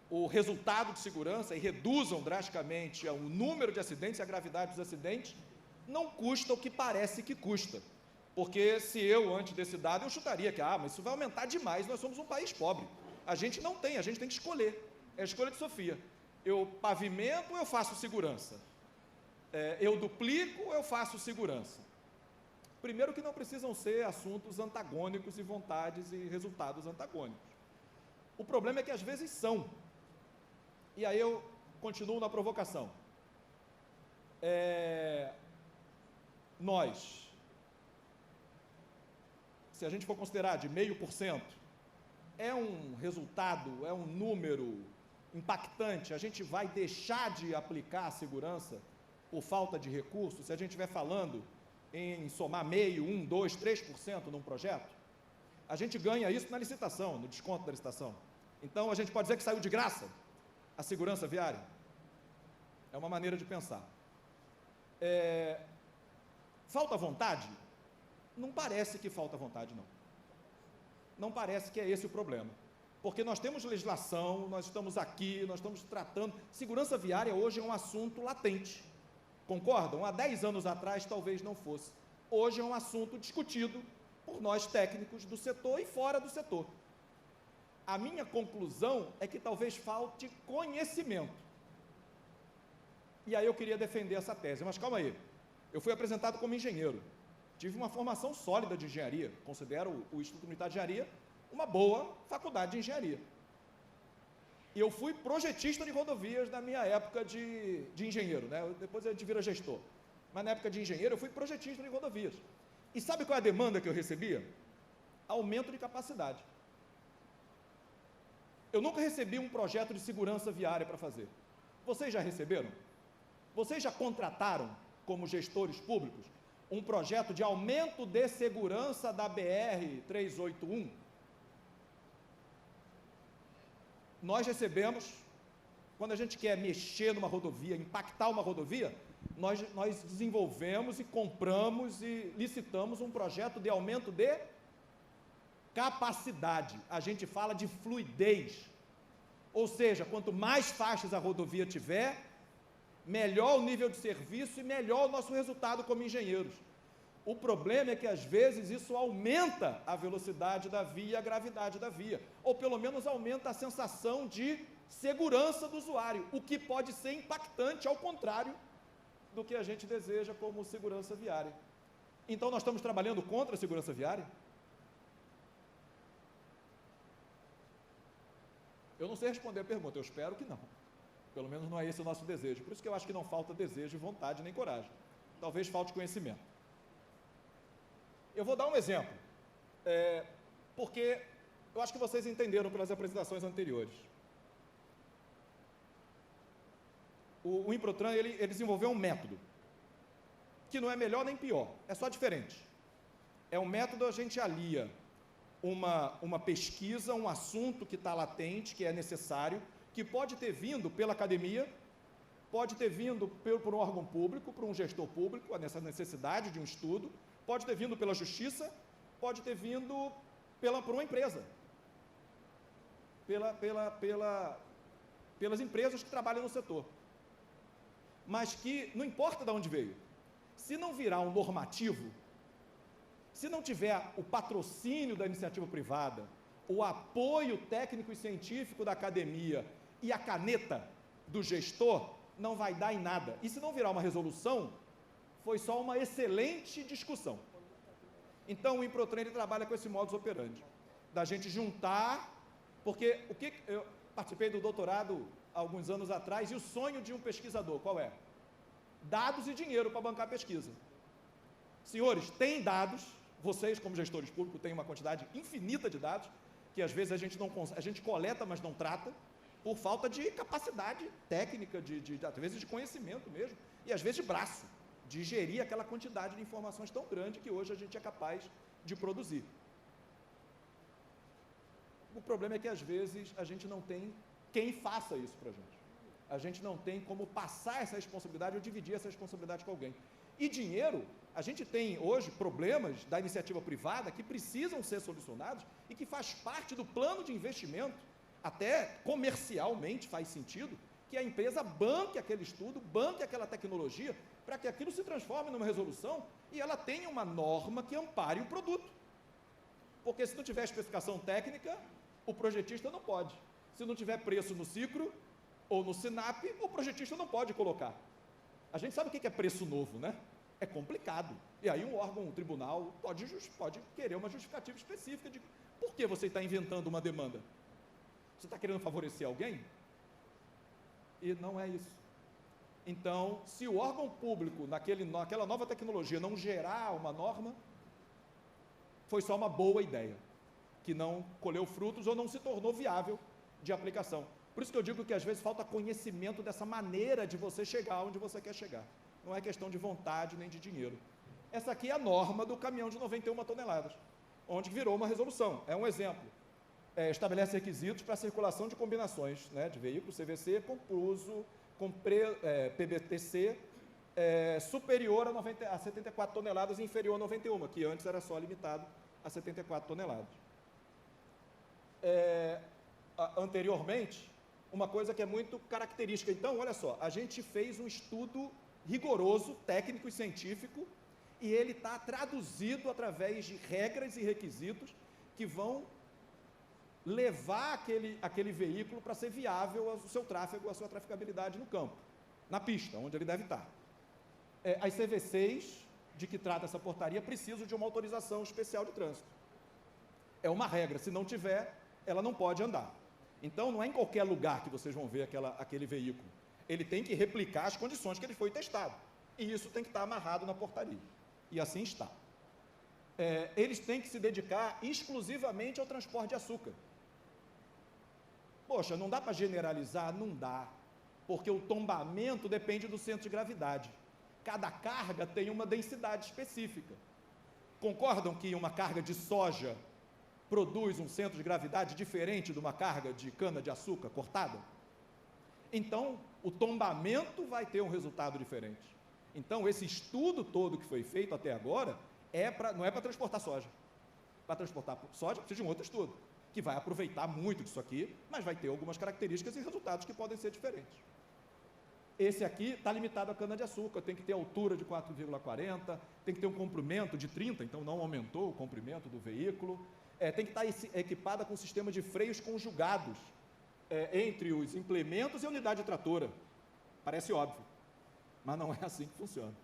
o resultado de segurança e reduzam drasticamente o número de acidentes e a gravidade dos acidentes, não custa o que parece que custa. Porque se eu, antes desse dado, eu chutaria que, mas isso vai aumentar demais, nós somos um país pobre. A gente não tem, a gente tem que escolher. É a escolha de Sofia. Eu pavimento ou eu faço segurança? Eu duplico ou eu faço segurança? Primeiro que não precisam ser assuntos antagônicos e vontades e resultados antagônicos. O problema é que às vezes são. E aí eu continuo na provocação. Nós, se a gente for considerar de 0,5%, é um resultado, é um número impactante, a gente vai deixar de aplicar a segurança por falta de recursos, se a gente estiver falando em somar 0,5%, 1%, 2%, 3% num projeto, a gente ganha isso na licitação, no desconto da licitação. Então, a gente pode dizer que saiu de graça a segurança viária. É uma maneira de pensar. Falta vontade? Não parece que falta vontade, não. Não parece que é esse o problema. Porque nós temos legislação, nós estamos aqui, nós estamos tratando... Segurança viária hoje é um assunto latente. Concordam? Há 10 anos atrás talvez não fosse. Hoje é um assunto discutido por nós técnicos do setor e fora do setor. A minha conclusão é que talvez falte conhecimento. E aí eu queria defender essa tese, mas calma aí. Eu fui apresentado como engenheiro. Tive uma formação sólida de engenharia. Considero o Instituto Militar de Engenharia uma boa faculdade de engenharia. E eu fui projetista de rodovias na minha época de engenheiro, né? Depois a gente vira gestor. Mas na época de engenheiro eu fui projetista de rodovias. E sabe qual é a demanda que eu recebia? Aumento de capacidade. Eu nunca recebi um projeto de segurança viária para fazer. Vocês já receberam? Vocês já contrataram, como gestores públicos, um projeto de aumento de segurança da BR-381? Nós recebemos, quando a gente quer mexer numa rodovia, impactar uma rodovia, nós desenvolvemos e compramos e licitamos um projeto de aumento de capacidade. A gente fala de fluidez. Ou seja, quanto mais faixas a rodovia tiver, melhor o nível de serviço e melhor o nosso resultado como engenheiros. O problema é que, às vezes, isso aumenta a velocidade da via e a gravidade da via, ou pelo menos aumenta a sensação de segurança do usuário, o que pode ser impactante, ao contrário do que a gente deseja como segurança viária. Então, nós estamos trabalhando contra a segurança viária? Eu não sei responder a pergunta, eu espero que não. Pelo menos não é esse o nosso desejo. Por isso que eu acho que não falta desejo, vontade nem coragem. Talvez falte conhecimento. Eu vou dar um exemplo, porque eu acho que vocês entenderam pelas apresentações anteriores. O Improtran, ele desenvolveu um método, que não é melhor nem pior, é só diferente. É um método, a gente alia uma pesquisa, um assunto que está latente, que é necessário, que pode ter vindo pela academia, pode ter vindo por um órgão público, por um gestor público, nessa necessidade de um estudo, pode ter vindo pela justiça, pode ter vindo por uma empresa, pelas empresas que trabalham no setor. Mas que, não importa de onde veio, se não virar um normativo, se não tiver o patrocínio da iniciativa privada, o apoio técnico e científico da academia e a caneta do gestor, não vai dar em nada. E se não virar uma resolução, foi só uma excelente discussão. Então, o Improtran trabalha com esse modus operandi, da gente juntar, porque eu participei do doutorado há alguns anos atrás, e o sonho de um pesquisador, qual é? Dados e dinheiro para bancar a pesquisa. Senhores, tem dados, vocês como gestores públicos têm uma quantidade infinita de dados, que às vezes a gente coleta, mas não trata, por falta de capacidade técnica, às vezes de conhecimento mesmo, e às vezes de braço, de gerir aquela quantidade de informações tão grande que hoje a gente é capaz de produzir. O problema é que às vezes a gente não tem quem faça isso para a gente. A gente não tem como passar essa responsabilidade ou dividir essa responsabilidade com alguém. E dinheiro, a gente tem hoje problemas da iniciativa privada que precisam ser solucionados e que faz parte do plano de investimento, até comercialmente faz sentido, que a empresa banque aquele estudo, banque aquela tecnologia, para que aquilo se transforme numa resolução e ela tenha uma norma que ampare o produto. Porque se não tiver especificação técnica, o projetista não pode. Se não tiver preço no SICRO ou no SINAP, o projetista não pode colocar. A gente sabe o que é preço novo, né? É complicado. E aí um órgão, um tribunal, pode querer uma justificativa específica de por que você está inventando uma demanda. Você está querendo favorecer alguém? E não é isso. Então, se o órgão público, naquela nova tecnologia, não gerar uma norma, foi só uma boa ideia, que não colheu frutos ou não se tornou viável de aplicação. Por isso que eu digo que às vezes falta conhecimento dessa maneira de você chegar onde você quer chegar. Não é questão de vontade nem de dinheiro. Essa aqui é a norma do caminhão de 91 toneladas, onde virou uma resolução. É um exemplo. Estabelece requisitos para a circulação de combinações, né, de veículos CVC com uso, com PBTC superior a 74 toneladas e inferior a 91, que antes era só limitado a 74 toneladas. Anteriormente, uma coisa que é muito característica. Então, olha só, a gente fez um estudo rigoroso, técnico e científico, e ele está traduzido através de regras e requisitos que vão levar aquele veículo para ser viável o seu tráfego, a sua traficabilidade no campo, na pista, onde ele deve estar. As CVCs, de que trata essa portaria, precisam de uma autorização especial de trânsito. É uma regra, se não tiver, ela não pode andar. Então, não é em qualquer lugar que vocês vão ver aquele veículo. Ele tem que replicar as condições que ele foi testado. E isso tem que estar amarrado na portaria. E assim está. Eles têm que se dedicar exclusivamente ao transporte de açúcar. Poxa, não dá para generalizar? Não dá. Porque o tombamento depende do centro de gravidade. Cada carga tem uma densidade específica. Concordam que uma carga de soja produz um centro de gravidade diferente de uma carga de cana-de-açúcar cortada? Então, o tombamento vai ter um resultado diferente. Então, esse estudo todo que foi feito até agora não é para transportar soja. Para transportar soja precisa de um outro estudo, que vai aproveitar muito disso aqui, mas vai ter algumas características e resultados que podem ser diferentes. Esse aqui está limitado à cana-de-açúcar, tem que ter altura de 4,40, tem que ter um comprimento de 30, então não aumentou o comprimento do veículo, tem que estar equipada com sistema de freios conjugados entre os implementos e a unidade tratora. Parece óbvio, mas não é assim que funciona.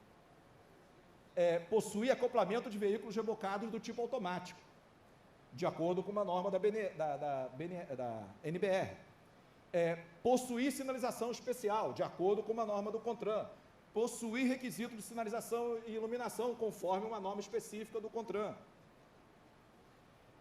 Possui acoplamento de veículos rebocados do tipo automático, de acordo com uma norma da NBR. Possuir sinalização especial, de acordo com uma norma do CONTRAN. Possuir requisito de sinalização e iluminação, conforme uma norma específica do CONTRAN.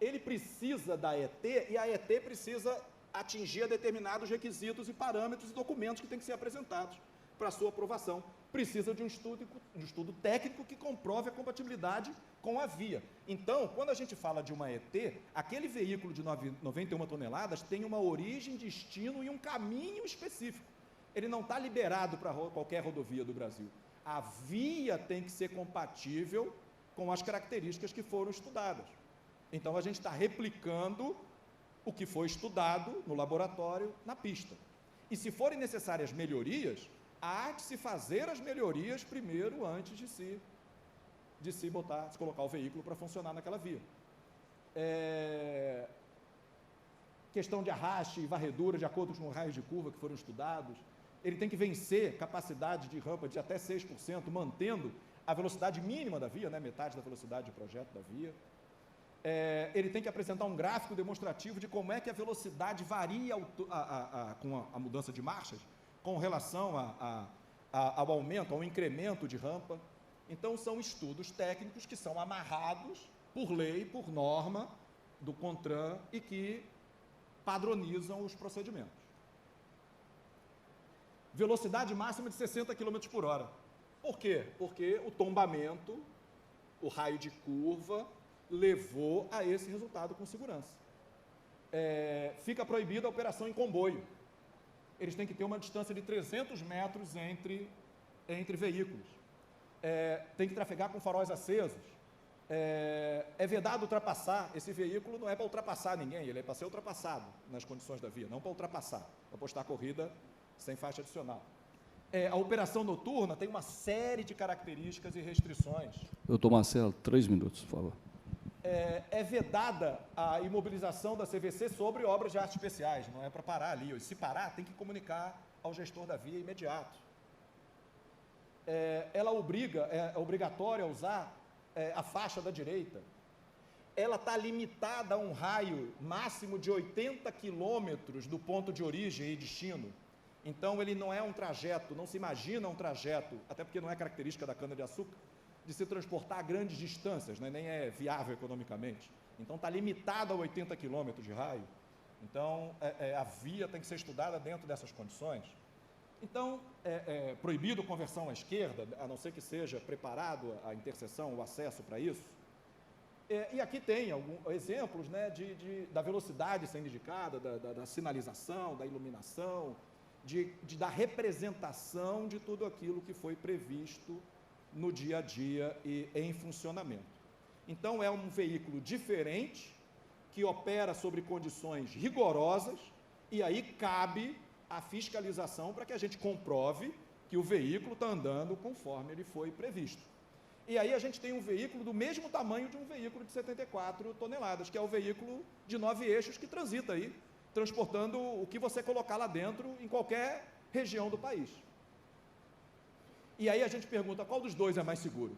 Ele precisa da ET e a ET precisa atingir determinados requisitos e parâmetros e documentos que têm que ser apresentados para a sua aprovação. Precisa de um estudo técnico que comprove a compatibilidade com a via. Então, quando a gente fala de uma ET, aquele veículo de 91 toneladas tem uma origem, destino e um caminho específico. Ele não está liberado para qualquer rodovia do Brasil. A via tem que ser compatível com as características que foram estudadas. Então, a gente está replicando o que foi estudado no laboratório, na pista. E se forem necessárias melhorias, há de se fazer as melhorias primeiro, antes de se colocar o veículo para funcionar naquela via. Questão de arraste e varredura, de acordo com os raios de curva que foram estudados. Ele tem que vencer capacidade de rampa de até 6%, mantendo a velocidade mínima da via, né, metade da velocidade de projeto da via. Ele tem que apresentar um gráfico demonstrativo de como é que a velocidade varia com a mudança de marchas, com relação ao aumento, ao incremento de rampa. Então, são estudos técnicos que são amarrados por lei, por norma do CONTRAN e que padronizam os procedimentos. Velocidade máxima de 60 km por hora. Por quê? Porque o tombamento, o raio de curva, levou a esse resultado com segurança. Fica proibida a operação em comboio. eles têm que ter uma distância de 300 metros entre veículos. Tem que trafegar com faróis acesos. É vedado ultrapassar. Esse veículo não é para ultrapassar ninguém, ele é para ser ultrapassado nas condições da via, não para ultrapassar, para postar a corrida sem faixa adicional. A operação noturna tem uma série de características e restrições. Doutor Marcelo, 3 minutos, por favor. É vedada a imobilização da CVC sobre obras de artes especiais, não é para parar ali. Se parar, tem que comunicar ao gestor da via imediato. Ela é obrigatória a usar a faixa da direita. Ela está limitada a um raio máximo de 80 quilômetros do ponto de origem e destino. Então, ele não é um trajeto, não se imagina um trajeto, até porque não é característica da cana-de-açúcar, de se transportar a grandes distâncias, né? Nem é viável economicamente. Então, está limitado a 80 quilômetros de raio. Então, a via tem que ser estudada dentro dessas condições. Então, é proibido conversão à esquerda, a não ser que seja preparado a interseção, o acesso para isso. E aqui tem alguns exemplos, né, da velocidade sendo indicada, da sinalização, da iluminação, da representação de tudo aquilo que foi previsto no dia a dia e em funcionamento. Então, é um veículo diferente, que opera sobre condições rigorosas, e aí cabe a fiscalização para que a gente comprove que o veículo está andando conforme ele foi previsto. E aí a gente tem um veículo do mesmo tamanho de um veículo de 74 toneladas, que é o veículo de 9 eixos que transita aí, transportando o que você colocar lá dentro em qualquer região do país. E aí a gente pergunta, qual dos dois é mais seguro?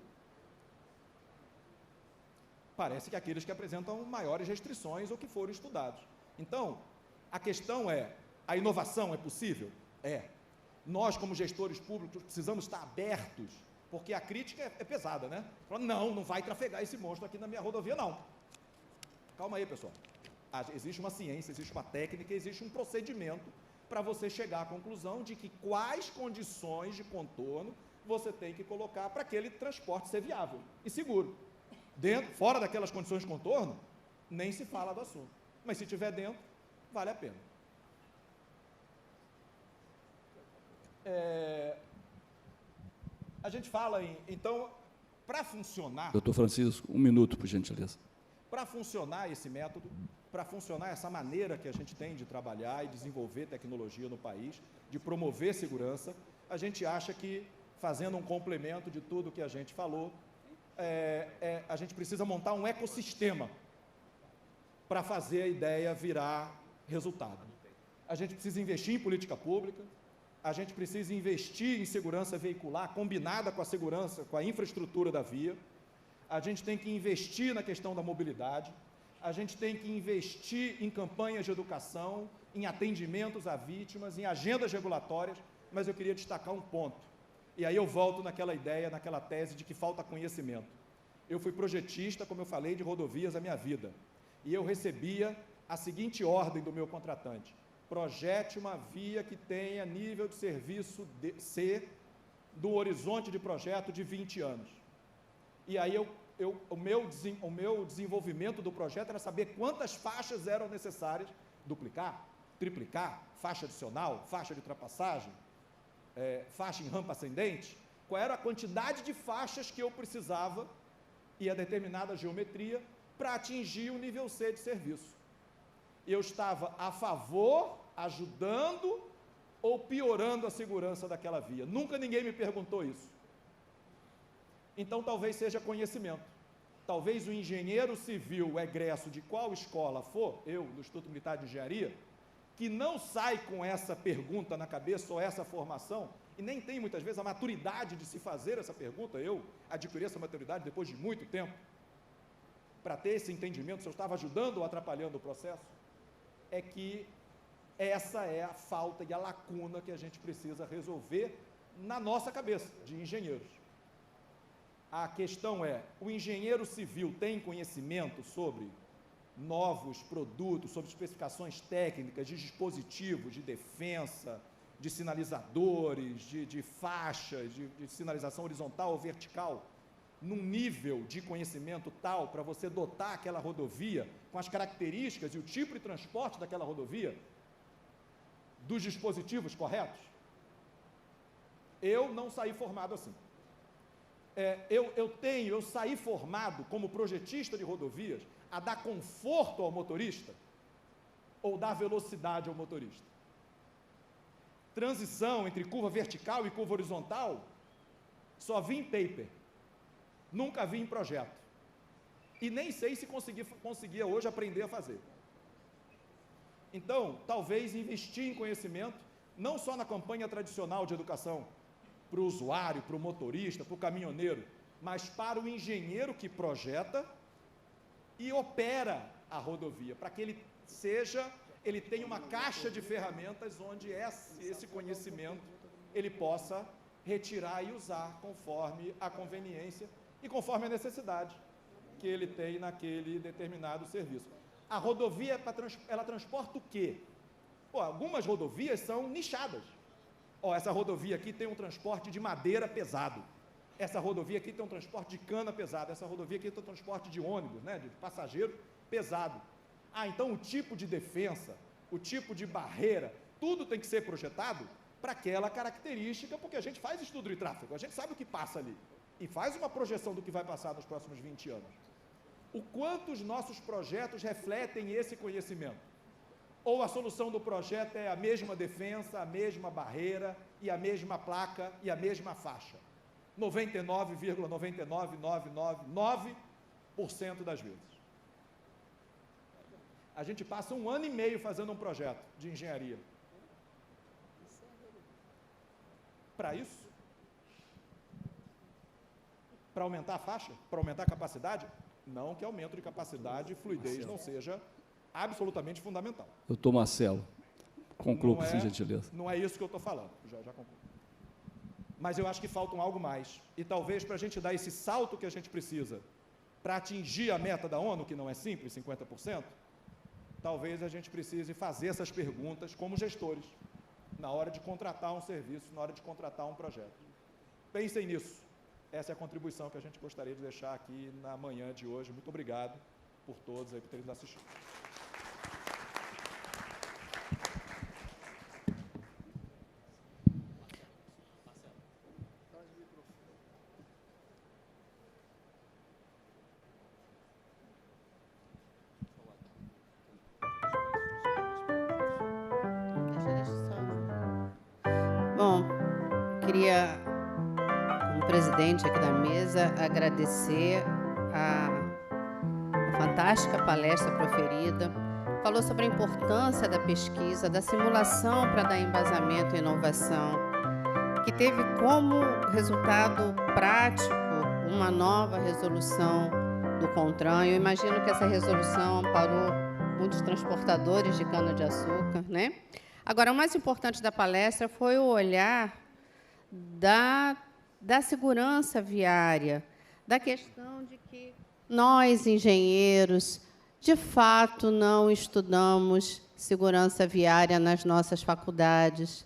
Parece que aqueles que apresentam maiores restrições ou que foram estudados. Então, a questão é, a inovação é possível? Nós, como gestores públicos, precisamos estar abertos, porque a crítica é pesada, né? Não vai trafegar esse monstro aqui na minha rodovia, não. Calma aí, pessoal. Existe uma ciência, existe uma técnica, existe um procedimento para você chegar à conclusão de que quais condições de contorno você tem que colocar para aquele transporte ser viável e seguro. Fora daquelas condições de contorno, nem se fala do assunto. Mas se tiver dentro, vale a pena. A gente fala então, para funcionar... Doutor Francisco, 1 minuto, por gentileza. Para funcionar esse método, para funcionar essa maneira que a gente tem de trabalhar e desenvolver tecnologia no país, de promover segurança, a gente acha que, fazendo um complemento de tudo que a gente falou, a gente precisa montar um ecossistema para fazer a ideia virar resultado. A gente precisa investir em política pública, a gente precisa investir em segurança veicular, combinada com a segurança, com a infraestrutura da via, a gente tem que investir na questão da mobilidade, a gente tem que investir em campanhas de educação, em atendimentos a vítimas, em agendas regulatórias, mas eu queria destacar um ponto. E aí eu volto naquela ideia, naquela tese de que falta conhecimento. Eu fui projetista, como eu falei, de rodovias a minha vida. E eu recebia a seguinte ordem do meu contratante: projete uma via que tenha nível de serviço C do horizonte de projeto de 20 anos. E aí o meu desenvolvimento do projeto era saber quantas faixas eram necessárias, duplicar, triplicar, faixa adicional, faixa de ultrapassagem, faixa em rampa ascendente, qual era a quantidade de faixas que eu precisava e a determinada geometria para atingir o nível C de serviço. Eu estava a favor, ajudando ou piorando a segurança daquela via. Nunca ninguém me perguntou isso. Então, talvez seja conhecimento. Talvez o engenheiro civil egresso de qual escola for, eu, do Instituto Militar de Engenharia, que não sai com essa pergunta na cabeça ou essa formação, e nem tem muitas vezes a maturidade de se fazer essa pergunta, eu adquiri essa maturidade depois de muito tempo, para ter esse entendimento se eu estava ajudando ou atrapalhando o processo, é que essa é a falta e a lacuna que a gente precisa resolver na nossa cabeça, de engenheiros. A questão é, o engenheiro civil tem conhecimento sobre novos produtos, sobre especificações técnicas, de dispositivos de defensa, de sinalizadores, de faixas, de sinalização horizontal ou vertical, num nível de conhecimento tal para você dotar aquela rodovia com as características e o tipo de transporte daquela rodovia dos dispositivos corretos? Eu não saí formado assim. Eu saí formado como projetista de rodovias a dar conforto ao motorista ou dar velocidade ao motorista? Transição entre curva vertical e curva horizontal, só vi em paper, nunca vi em projeto. E nem sei se conseguia hoje aprender a fazer. Então, talvez investir em conhecimento, não só na campanha tradicional de educação, para o usuário, para o motorista, para o caminhoneiro, mas para o engenheiro que projeta e opera a rodovia, para que ele tenha uma caixa de ferramentas onde esse conhecimento ele possa retirar e usar conforme a conveniência e conforme a necessidade que ele tem naquele determinado serviço. A rodovia, ela transporta o quê? Algumas rodovias são nichadas. Essa rodovia aqui tem um transporte de madeira pesado. Essa rodovia aqui tem um transporte de cana pesado. Essa rodovia aqui tem um transporte de ônibus, né, de passageiro pesado. Então o tipo de defensa, o tipo de barreira, tudo tem que ser projetado para aquela característica, porque a gente faz estudo de tráfego, a gente sabe o que passa ali e faz uma projeção do que vai passar nos próximos 20 anos. O quanto os nossos projetos refletem esse conhecimento? Ou a solução do projeto é a mesma defensa, a mesma barreira e a mesma placa e a mesma faixa? 99,99999% das vezes. A gente passa 1 ano e meio fazendo um projeto de engenharia. Para isso? Para aumentar a faixa? Para aumentar a capacidade? Não que aumento de capacidade e fluidez não seja absolutamente fundamental. Doutor Marcelo, conclua, por gentileza. Não é isso que eu estou falando, já concluo. Mas eu acho que falta algo mais. E talvez para a gente dar esse salto que a gente precisa para atingir a meta da ONU, que não é simples, 50%, talvez a gente precise fazer essas perguntas como gestores, na hora de contratar um serviço, na hora de contratar um projeto. Pensem nisso. Essa é a contribuição que a gente gostaria de deixar aqui na manhã de hoje. Muito obrigado por todos aí por terem nos assistido. Bom, queria, como presidente aqui da mesa, agradecer a fantástica palestra proferida. Falou sobre a importância da pesquisa, da simulação para dar embasamento e inovação, que teve como resultado prático uma nova resolução do CONTRAN. Eu imagino que essa resolução amparou muitos transportadores de cana-de-açúcar, né? Agora, o mais importante da palestra foi o olhar da segurança viária, da questão de que nós, engenheiros, de fato, não estudamos segurança viária nas nossas faculdades.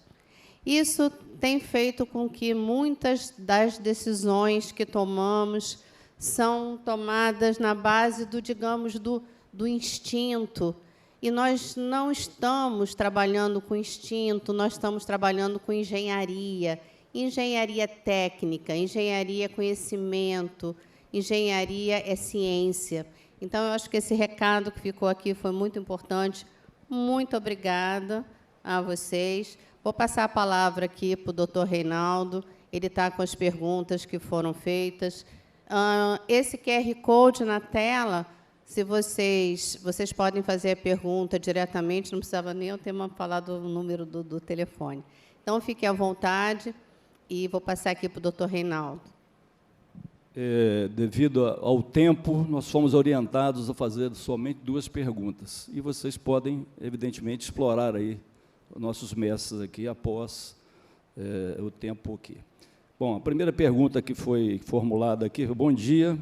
Isso tem feito com que muitas das decisões que tomamos são tomadas na base do, digamos, do instinto. E nós não estamos trabalhando com instinto, nós estamos trabalhando com engenharia. Engenharia técnica, engenharia é conhecimento, engenharia é ciência. Então, eu acho que esse recado que ficou aqui foi muito importante. Muito obrigada a vocês. Vou passar a palavra aqui para o doutor Reinaldo. Ele está com as perguntas que foram feitas. Esse QR Code na tela, se vocês podem fazer a pergunta diretamente, não precisava nem eu ter falado o número do telefone. Então, fiquem à vontade e vou passar aqui para o doutor Reinaldo. Devido ao tempo, nós fomos orientados a fazer somente 2 perguntas. E vocês podem, evidentemente, explorar aí os nossos mestres aqui após o tempo aqui. Bom, a primeira pergunta que foi formulada aqui, bom dia.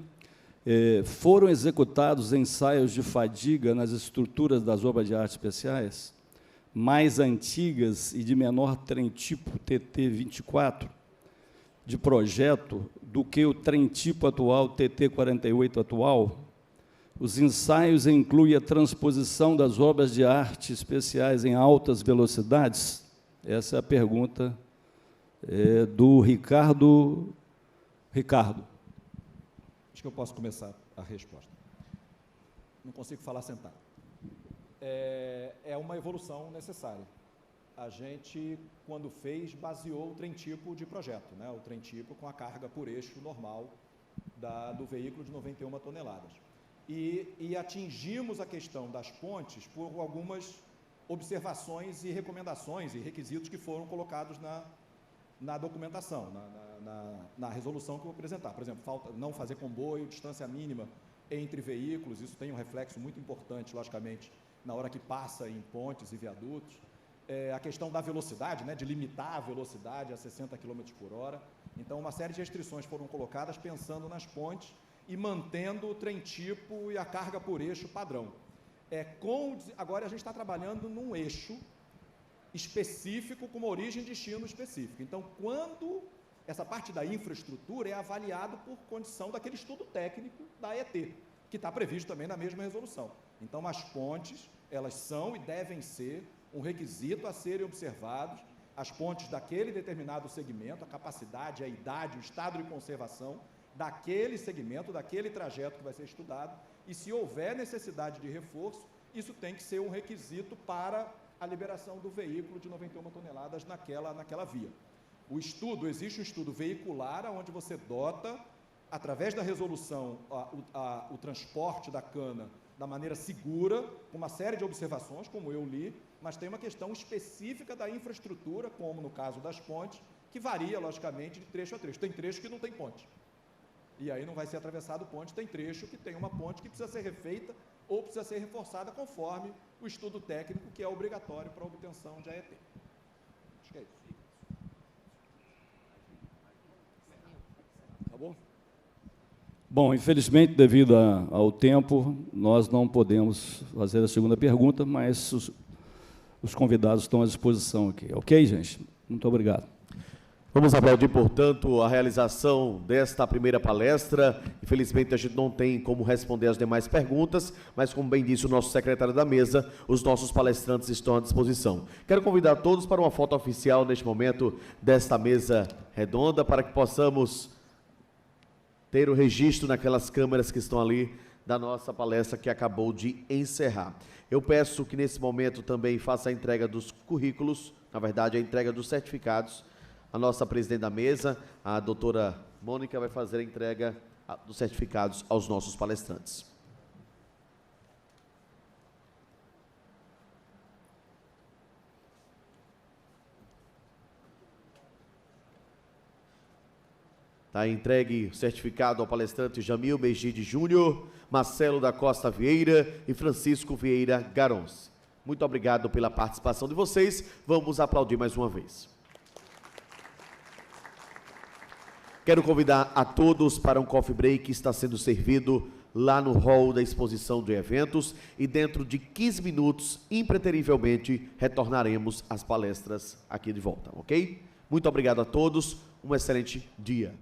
Foram executados ensaios de fadiga nas estruturas das obras de artes especiais, mais antigas e de menor trem tipo TT-24, de projeto, do que o trem tipo atual, TT-48 atual? Os ensaios incluem a transposição das obras de arte especiais em altas velocidades? Essa é a pergunta do Ricardo. Ricardo. Acho que eu posso começar a resposta. Não consigo falar sentado. É uma evolução necessária. A gente, quando fez, baseou o trem-tipo de projeto, né? O trem-tipo com a carga por eixo normal do veículo de 91 toneladas. E atingimos a questão das pontes por algumas observações e recomendações e requisitos que foram colocados na documentação, na resolução que eu vou apresentar. Por exemplo, não fazer comboio, distância mínima entre veículos, isso tem um reflexo muito importante, logicamente, na hora que passa em pontes e viadutos. A questão da velocidade, né, de limitar a velocidade a 60 km por hora. Então, uma série de restrições foram colocadas pensando nas pontes e mantendo o trem-tipo e a carga por eixo padrão. Agora, a gente está trabalhando num eixo específico, com uma origem e destino específico. Então, quando essa parte da infraestrutura é avaliado por condição daquele estudo técnico da ET, que está previsto também na mesma resolução. Então, as pontes, elas são e devem ser um requisito a serem observados, as pontes daquele determinado segmento, a capacidade, a idade, o estado de conservação daquele segmento, daquele trajeto que vai ser estudado, e se houver necessidade de reforço, isso tem que ser um requisito para a liberação do veículo de 91 toneladas naquela via. Existe um estudo veicular, onde você dota, através da resolução, o transporte da cana da maneira segura, com uma série de observações, como eu li, mas tem uma questão específica da infraestrutura, como no caso das pontes, que varia, logicamente, de trecho a trecho. Tem trecho que não tem ponte, e aí não vai ser atravessado ponte. Tem trecho que tem uma ponte que precisa ser refeita ou precisa ser reforçada conforme o estudo técnico, que é obrigatório para a obtenção de AET. Acho que é isso. Acabou? Bom, infelizmente, devido ao tempo, nós não podemos fazer a segunda pergunta, mas os convidados estão à disposição aqui. Ok, gente? Muito obrigado. Vamos aplaudir, portanto, a realização desta primeira palestra. Infelizmente, a gente não tem como responder as demais perguntas, mas, como bem disse o nosso secretário da mesa, os nossos palestrantes estão à disposição. Quero convidar todos para uma foto oficial, neste momento, desta mesa redonda, para que possamos ter o registro naquelas câmeras que estão ali da nossa palestra que acabou de encerrar. Eu peço que, nesse momento, também faça a entrega dos currículos, na verdade, a entrega dos certificados. A nossa presidente da mesa, a doutora Mônica, vai fazer a entrega dos certificados aos nossos palestrantes. Está entregue o certificado ao palestrante Jamil Mejide Júnior, Marcelo da Costa Vieira e Francisco Vieira Garons. Muito obrigado pela participação de vocês. Vamos aplaudir mais uma vez. Quero convidar a todos para um coffee break que está sendo servido lá no hall da exposição de eventos, e dentro de 15 minutos, impreterivelmente, retornaremos às palestras aqui de volta, ok? Muito obrigado a todos, um excelente dia.